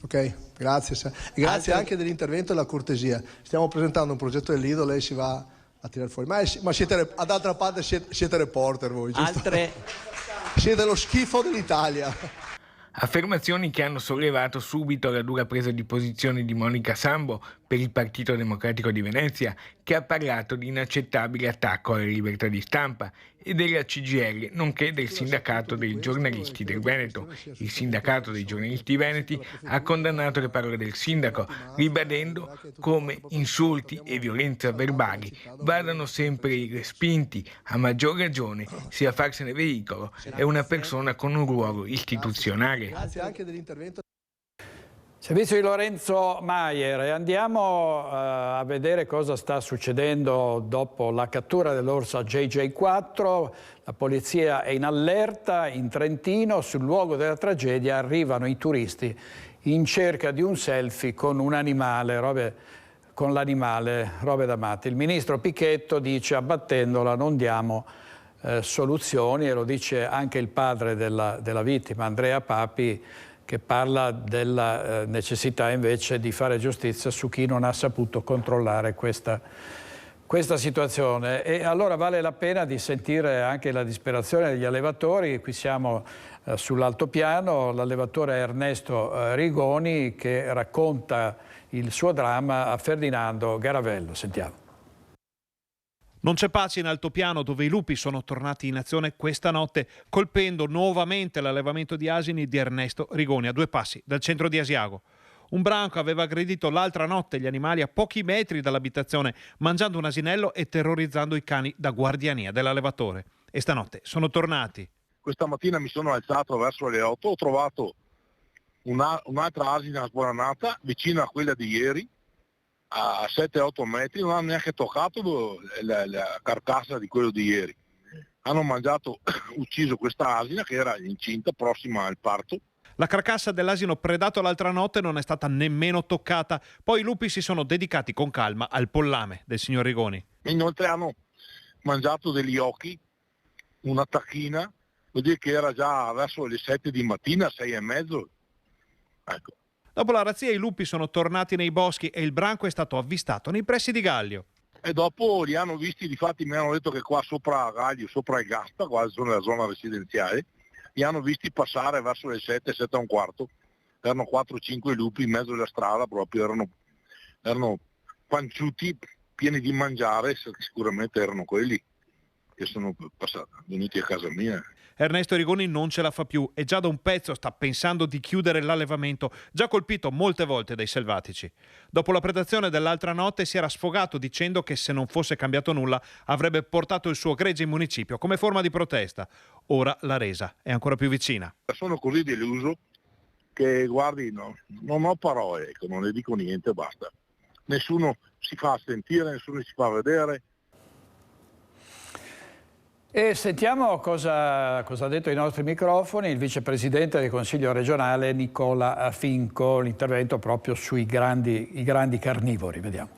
Speaker 17: Ok, grazie. E grazie anche dell'intervento e della cortesia. Stiamo presentando un progetto del Lido, lei si va a tirare fuori. Ma siete, d'altra parte siete reporter voi, giusto? Siete lo schifo dell'Italia.
Speaker 9: Affermazioni che hanno sollevato subito la dura presa di posizione di Monica Sambo per il Partito Democratico di Venezia, che ha parlato di inaccettabile attacco alla libertà di stampa, e della CGIL, nonché del sindacato dei giornalisti del Veneto. Il sindacato dei giornalisti veneti ha condannato le parole del sindaco, ribadendo come insulti e violenza verbali vadano sempre respinti, a maggior ragione se a farsene veicolo è una persona con un ruolo istituzionale.
Speaker 17: Grazie anche dell'intervento.
Speaker 1: Servizio di Lorenzo Maier, e andiamo a vedere cosa sta succedendo dopo la cattura dell'orsa JJ4. La polizia è in allerta in Trentino, sul luogo della tragedia arrivano i turisti in cerca di un selfie con un animale, robe da matti. Il ministro Pichetto dice: abbattendola non diamo soluzioni, e lo dice anche il padre della vittima, Andrea Papi, che parla della necessità invece di fare giustizia su chi non ha saputo controllare questa situazione. E allora vale la pena di sentire anche la disperazione degli allevatori. Qui siamo sull'altopiano, l'allevatore Ernesto Rigoni che racconta il suo dramma a Ferdinando Garavello. Sentiamo.
Speaker 19: Non c'è pace in altopiano, dove i lupi sono tornati in azione questa notte, colpendo nuovamente l'allevamento di asini di Ernesto Rigoni, a 2 passi dal centro di Asiago. Un branco aveva aggredito l'altra notte gli animali a pochi metri dall'abitazione, mangiando un asinello e terrorizzando i cani da guardiania dell'allevatore. E stanotte sono tornati.
Speaker 20: Questa mattina mi sono alzato verso le 8, ho trovato un'altra asina sboranata vicino a quella di ieri, a 7-8 metri, non hanno neanche toccato la carcassa di quello di ieri. Hanno ucciso questa asina che era incinta, prossima al parto.
Speaker 19: La carcassa dell'asino predato l'altra notte non è stata nemmeno toccata. Poi i lupi si sono dedicati con calma al pollame del signor Rigoni.
Speaker 20: Inoltre hanno mangiato degli occhi, una tacchina, vuol dire che era già verso le 7 di mattina, 6:30. Ecco.
Speaker 19: Dopo la razzia i lupi sono tornati nei boschi e il branco è stato avvistato nei pressi di Gallio.
Speaker 20: E dopo li hanno visti, difatti mi hanno detto che qua sopra Gallio, sopra il Gasta, quasi nella zona residenziale, li hanno visti passare verso le 7, 7:15. Erano 4-5 lupi in mezzo alla strada, proprio erano panciuti, pieni di mangiare, sicuramente erano quelli che sono venuti a casa mia.
Speaker 19: Ernesto Rigoni non ce la fa più e già da un pezzo sta pensando di chiudere l'allevamento, già colpito molte volte dai selvatici. Dopo la predazione dell'altra notte si era sfogato dicendo che se non fosse cambiato nulla avrebbe portato il suo gregge in municipio come forma di protesta. Ora la resa è ancora più vicina.
Speaker 20: Sono così deluso che, guardi, no, non ho parole, non ne dico niente, basta. Nessuno si fa sentire, nessuno si fa vedere.
Speaker 1: E sentiamo cosa ha detto ai nostri microfoni il vicepresidente del Consiglio regionale Nicola Finco, l'intervento proprio sui i grandi carnivori. Vediamo.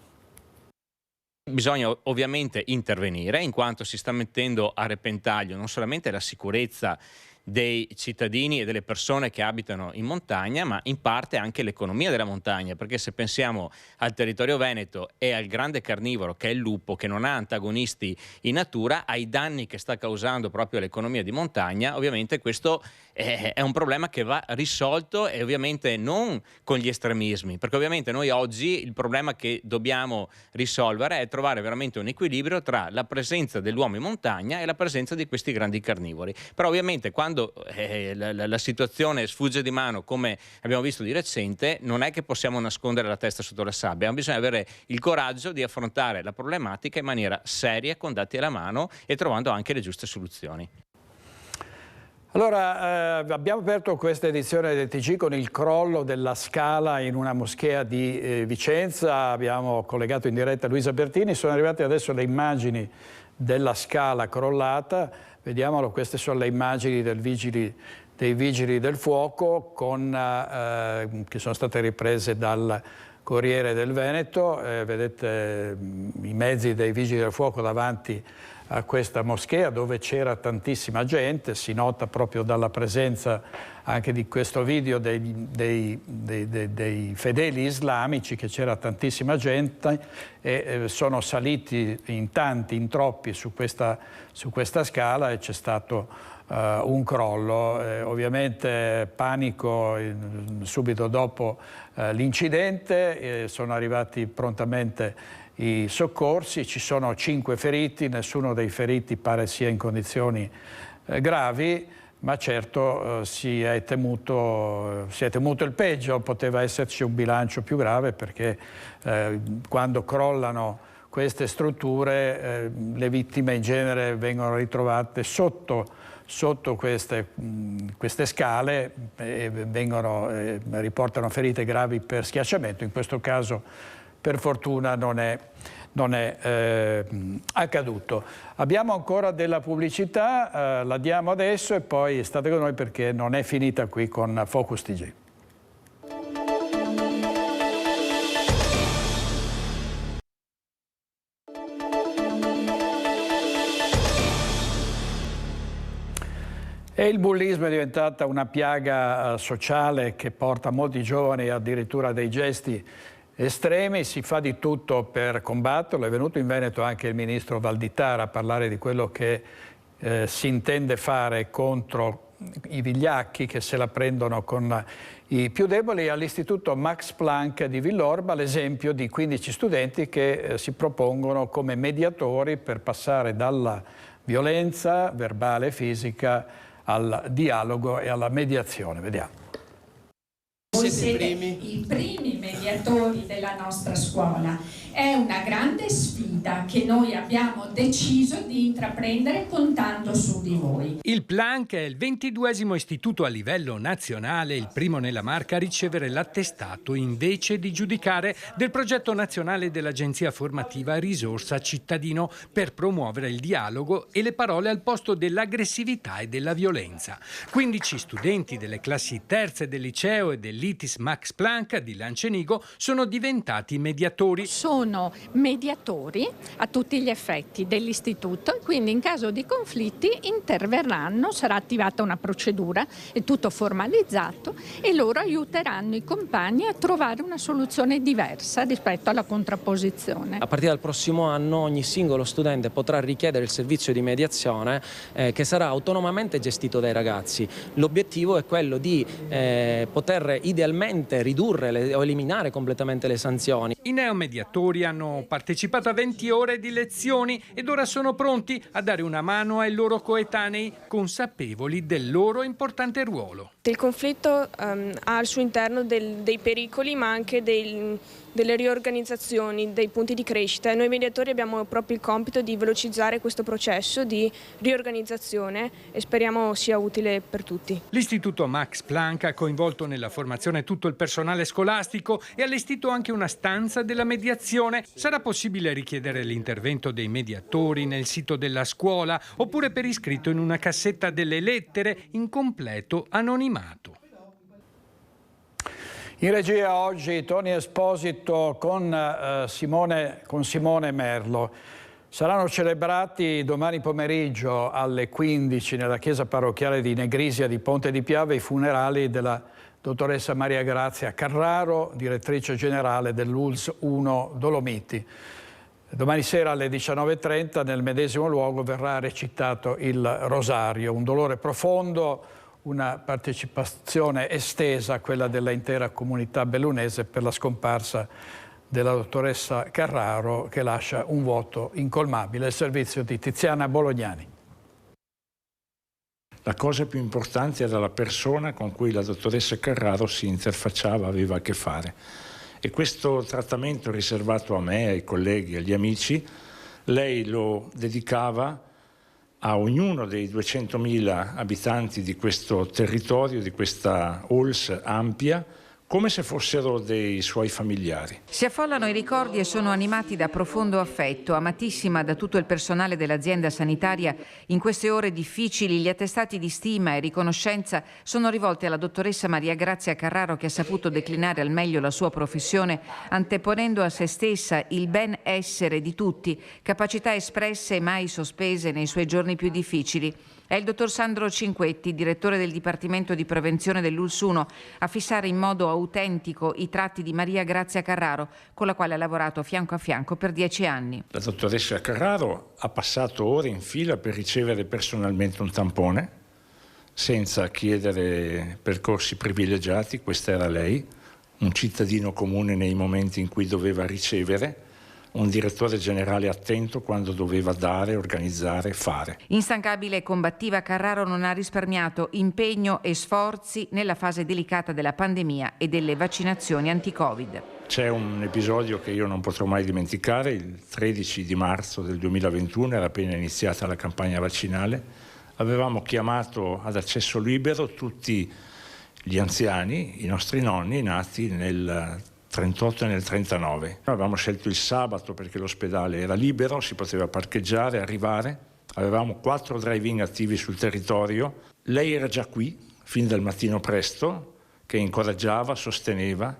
Speaker 11: Bisogna ovviamente intervenire in quanto si sta mettendo a repentaglio non solamente la sicurezza dei cittadini e delle persone che abitano in montagna, ma in parte anche l'economia della montagna, perché se pensiamo al territorio veneto e al grande carnivoro che è il lupo, che non ha antagonisti in natura, ai danni che sta causando proprio all'economia di montagna, ovviamente questo è un problema che va risolto e ovviamente non con gli estremismi, perché ovviamente noi oggi il problema che dobbiamo risolvere è trovare veramente un equilibrio tra la presenza dell'uomo in montagna e la presenza di questi grandi carnivori. Però ovviamente quando la situazione sfugge di mano, come abbiamo visto di recente, non è che possiamo nascondere la testa sotto la sabbia, bisogna avere il coraggio di affrontare la problematica in maniera seria, con dati alla mano e trovando anche le giuste soluzioni.
Speaker 1: Allora, abbiamo aperto questa edizione del TG con il crollo della scala in una moschea di Vicenza. Abbiamo collegato in diretta Luisa Bertini. Sono arrivate adesso le immagini della scala crollata. Vediamolo, queste sono le immagini dei vigili del fuoco che sono state riprese dal Corriere del Veneto. Vedete i mezzi dei vigili del fuoco davanti a questa moschea dove c'era tantissima gente, si nota proprio dalla presenza anche di questo video dei fedeli islamici che c'era tantissima gente e sono saliti in tanti, in troppi su questa scala e c'è stato un crollo. Ovviamente panico subito dopo l'incidente, sono arrivati prontamente i soccorsi, ci sono 5 feriti, nessuno dei feriti pare sia in condizioni gravi, ma certo si è temuto il peggio, poteva esserci un bilancio più grave perché quando crollano queste strutture le vittime in genere vengono ritrovate sotto queste scale e riportano ferite gravi per schiacciamento. In questo caso per fortuna non è accaduto. Abbiamo ancora della pubblicità, la diamo adesso e poi state con noi perché non è finita qui con Focus TG. E il bullismo è diventata una piaga sociale che porta molti giovani addirittura a dei gesti estremi, si fa di tutto per combatterlo. È venuto in Veneto anche il ministro Valditara a parlare di quello che si intende fare contro i vigliacchi che se la prendono con i più deboli. All'Istituto Max Planck di Villorba l'esempio di 15 studenti che si propongono come mediatori per passare dalla violenza verbale e fisica al dialogo e alla mediazione. Vediamo.
Speaker 12: Voi siete i primi mediatori della nostra scuola È una grande sfida che noi abbiamo deciso di intraprendere contando su di voi.
Speaker 21: Il Planck è il 22esimo istituto a livello nazionale, il primo nella Marca a ricevere l'attestato invece di giudicare del progetto nazionale dell'Agenzia Formativa Risorsa Cittadino per promuovere il dialogo e le parole al posto dell'aggressività e della violenza. 15 studenti delle classi terze del liceo e dell'ITIS Max Planck di Lancenigo sono diventati mediatori.
Speaker 12: Sono mediatori a tutti gli effetti dell'istituto, quindi in caso di conflitti interverranno, sarà attivata una procedura, è tutto formalizzato e loro aiuteranno i compagni a trovare una soluzione diversa rispetto alla contrapposizione.
Speaker 22: A partire dal prossimo anno ogni singolo studente potrà richiedere il servizio di mediazione che sarà autonomamente gestito dai ragazzi. L'obiettivo è quello di poter idealmente ridurre o eliminare completamente le sanzioni.
Speaker 21: I neomediatori hanno partecipato a 20 ore di lezioni ed ora sono pronti a dare una mano ai loro coetanei, consapevoli del loro importante ruolo.
Speaker 23: Il conflitto ha al suo interno dei pericoli, ma anche delle riorganizzazioni, dei punti di crescita. Noi mediatori abbiamo proprio il compito di velocizzare questo processo di riorganizzazione e speriamo sia utile per tutti.
Speaker 21: L'Istituto Max Planck ha coinvolto nella formazione tutto il personale scolastico e ha allestito anche una stanza della mediazione. Sarà possibile richiedere l'intervento dei mediatori nel sito della scuola oppure per iscritto in una cassetta delle lettere in completo anonimato.
Speaker 1: In regia oggi Tony Esposito con Simone Merlo. Saranno celebrati domani pomeriggio alle 15 nella chiesa parrocchiale di Negrisia di Ponte di Piave i funerali della dottoressa Maria Grazia Carraro, direttrice generale dell'ULSS 1 Dolomiti. Domani sera alle 19:30 nel medesimo luogo verrà recitato il Rosario, un dolore profondo, una partecipazione estesa a quella dell'intera comunità bellunese per la scomparsa della dottoressa Carraro che lascia un vuoto incolmabile. Il servizio di Tiziana Bolognani.
Speaker 24: La cosa più importante era la persona con cui la dottoressa Carraro si interfacciava, aveva a che fare. E questo trattamento riservato a me, ai colleghi, agli amici, lei lo dedicava a ognuno dei 200.000 abitanti di questo territorio, di questa ULSS ampia, come se fossero dei suoi familiari.
Speaker 25: Si affollano i ricordi e sono animati da profondo affetto. Amatissima da tutto il personale dell'azienda sanitaria, in queste ore difficili gli attestati di stima e riconoscenza sono rivolti alla dottoressa Maria Grazia Carraro, che ha saputo declinare al meglio la sua professione, anteponendo a se stessa il ben essere di tutti, capacità espresse e mai sospese nei suoi giorni più difficili. È il dottor Sandro Cinquetti, direttore del Dipartimento di Prevenzione dell'ULSS 1, a fissare in modo autentico i tratti di Maria Grazia Carraro, con la quale ha lavorato fianco a fianco per 10 anni.
Speaker 24: La dottoressa Carraro ha passato ore in fila per ricevere personalmente un tampone, senza chiedere percorsi privilegiati. Questa era lei, un cittadino comune nei momenti in cui doveva ricevere, un direttore generale attento quando doveva dare, organizzare, fare.
Speaker 25: Instancabile e combattiva, Carraro non ha risparmiato impegno e sforzi nella fase delicata della pandemia e delle vaccinazioni anti-Covid.
Speaker 24: C'è un episodio che io non potrò mai dimenticare. Il 13 di marzo del 2021 era appena iniziata la campagna vaccinale. Avevamo chiamato ad accesso libero tutti gli anziani, i nostri nonni, nati nel 38 e nel 39. Noi avevamo scelto il sabato perché l'ospedale era libero, si poteva parcheggiare, arrivare. Avevamo 4 drive-in attivi sul territorio. Lei era già qui, fin dal mattino presto, che incoraggiava, sosteneva,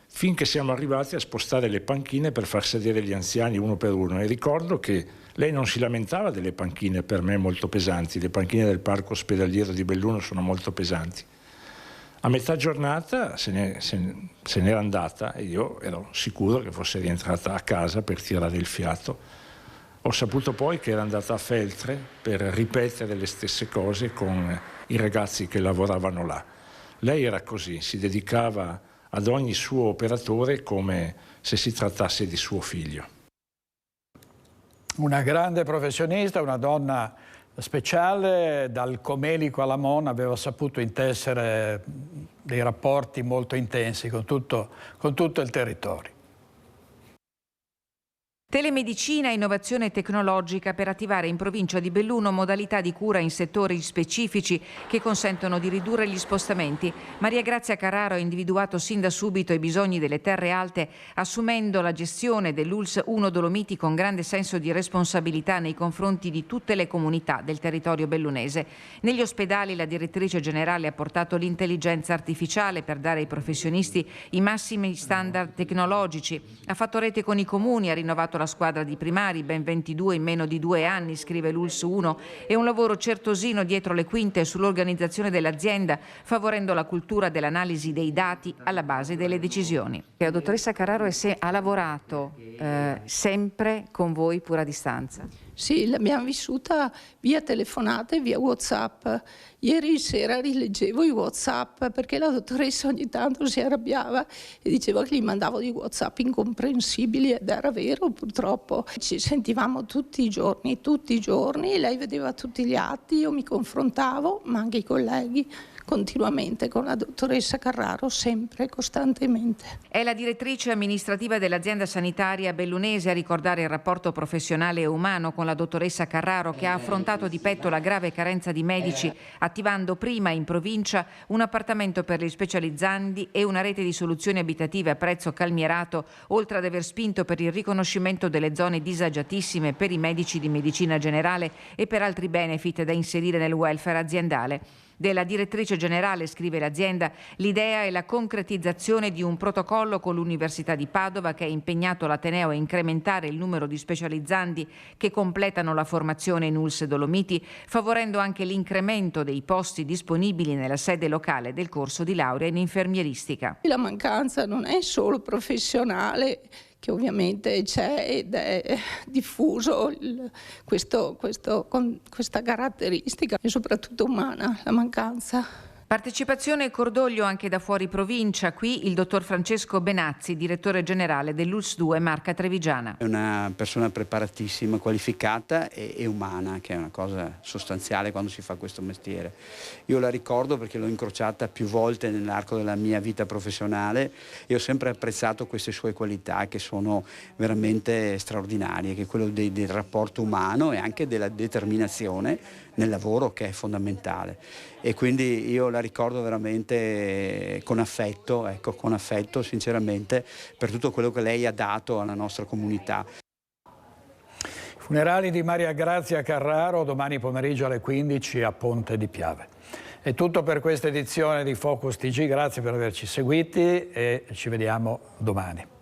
Speaker 24: finché siamo arrivati a spostare le panchine per far sedere gli anziani uno per uno. E ricordo che lei non si lamentava delle panchine per me molto pesanti. Le panchine del parco ospedaliero di Belluno sono molto pesanti. A metà giornata se n'era andata e io ero sicuro che fosse rientrata a casa per tirare il fiato. Ho saputo poi che era andata a Feltre per ripetere le stesse cose con i ragazzi che lavoravano là. Lei era così, si dedicava ad ogni suo operatore come se si trattasse di suo figlio.
Speaker 1: Una grande professionista, una donna speciale, dal Comelico alla Mona aveva saputo intessere dei rapporti molto intensi con tutto il territorio.
Speaker 25: Telemedicina e innovazione tecnologica per attivare in provincia di Belluno modalità di cura in settori specifici che consentono di ridurre gli spostamenti. Maria Grazia Carraro ha individuato sin da subito i bisogni delle terre alte, assumendo la gestione dell'ULSS 1 Dolomiti con grande senso di responsabilità nei confronti di tutte le comunità del territorio bellunese. Negli ospedali la direttrice generale ha portato l'intelligenza artificiale per dare ai professionisti i massimi standard tecnologici. Ha fatto rete con i comuni, ha rinnovato la squadra di primari, ben 22 in meno di 2 anni, scrive l'ULSS 1, e un lavoro certosino dietro le quinte sull'organizzazione dell'azienda, favorendo la cultura dell'analisi dei dati alla base delle decisioni. La dottoressa Carraro ha lavorato sempre con voi pur a distanza?
Speaker 12: Sì, l'abbiamo vissuta via telefonate e via WhatsApp. Ieri sera rileggevo i WhatsApp perché la dottoressa ogni tanto si arrabbiava e diceva che gli mandavo di WhatsApp incomprensibili, ed era vero purtroppo. Ci sentivamo tutti i giorni, lei vedeva tutti gli atti, io mi confrontavo, ma anche i colleghi, continuamente con la dottoressa Carraro, sempre, costantemente.
Speaker 25: È la direttrice amministrativa dell'azienda sanitaria bellunese a ricordare il rapporto professionale e umano con la dottoressa Carraro, che ha affrontato di petto la grave carenza di medici, attivando prima in provincia un appartamento per gli specializzandi e una rete di soluzioni abitative a prezzo calmierato, oltre ad aver spinto per il riconoscimento delle zone disagiatissime per i medici di medicina generale e per altri benefit da inserire nel welfare aziendale. Della direttrice generale, scrive l'azienda, l'idea è la concretizzazione di un protocollo con l'Università di Padova, che ha impegnato l'Ateneo a incrementare il numero di specializzandi che completano la formazione in ULSS Dolomiti, favorendo anche l'incremento dei posti disponibili nella sede locale del corso di laurea in infermieristica.
Speaker 12: La mancanza non è solo professionale, che ovviamente c'è ed è diffuso questa caratteristica, e soprattutto umana, la mancanza.
Speaker 25: Partecipazione e cordoglio anche da fuori provincia. Qui il dottor Francesco Benazzi, direttore generale dell'ULSS 2 Marca Trevigiana.
Speaker 3: È una persona preparatissima, qualificata e umana, che è una cosa sostanziale quando si fa questo mestiere. Io la ricordo perché l'ho incrociata più volte nell'arco della mia vita professionale e ho sempre apprezzato queste sue qualità, che sono veramente straordinarie, che è quello del rapporto umano e anche della determinazione nel lavoro, che è fondamentale. E quindi io la ricordo veramente con affetto, sinceramente, per tutto quello che lei ha dato alla nostra comunità.
Speaker 1: Funerali di Maria Grazia Carraro domani pomeriggio alle 15 a Ponte di Piave. È tutto per questa edizione di Focus TG, grazie per averci seguiti e ci vediamo domani.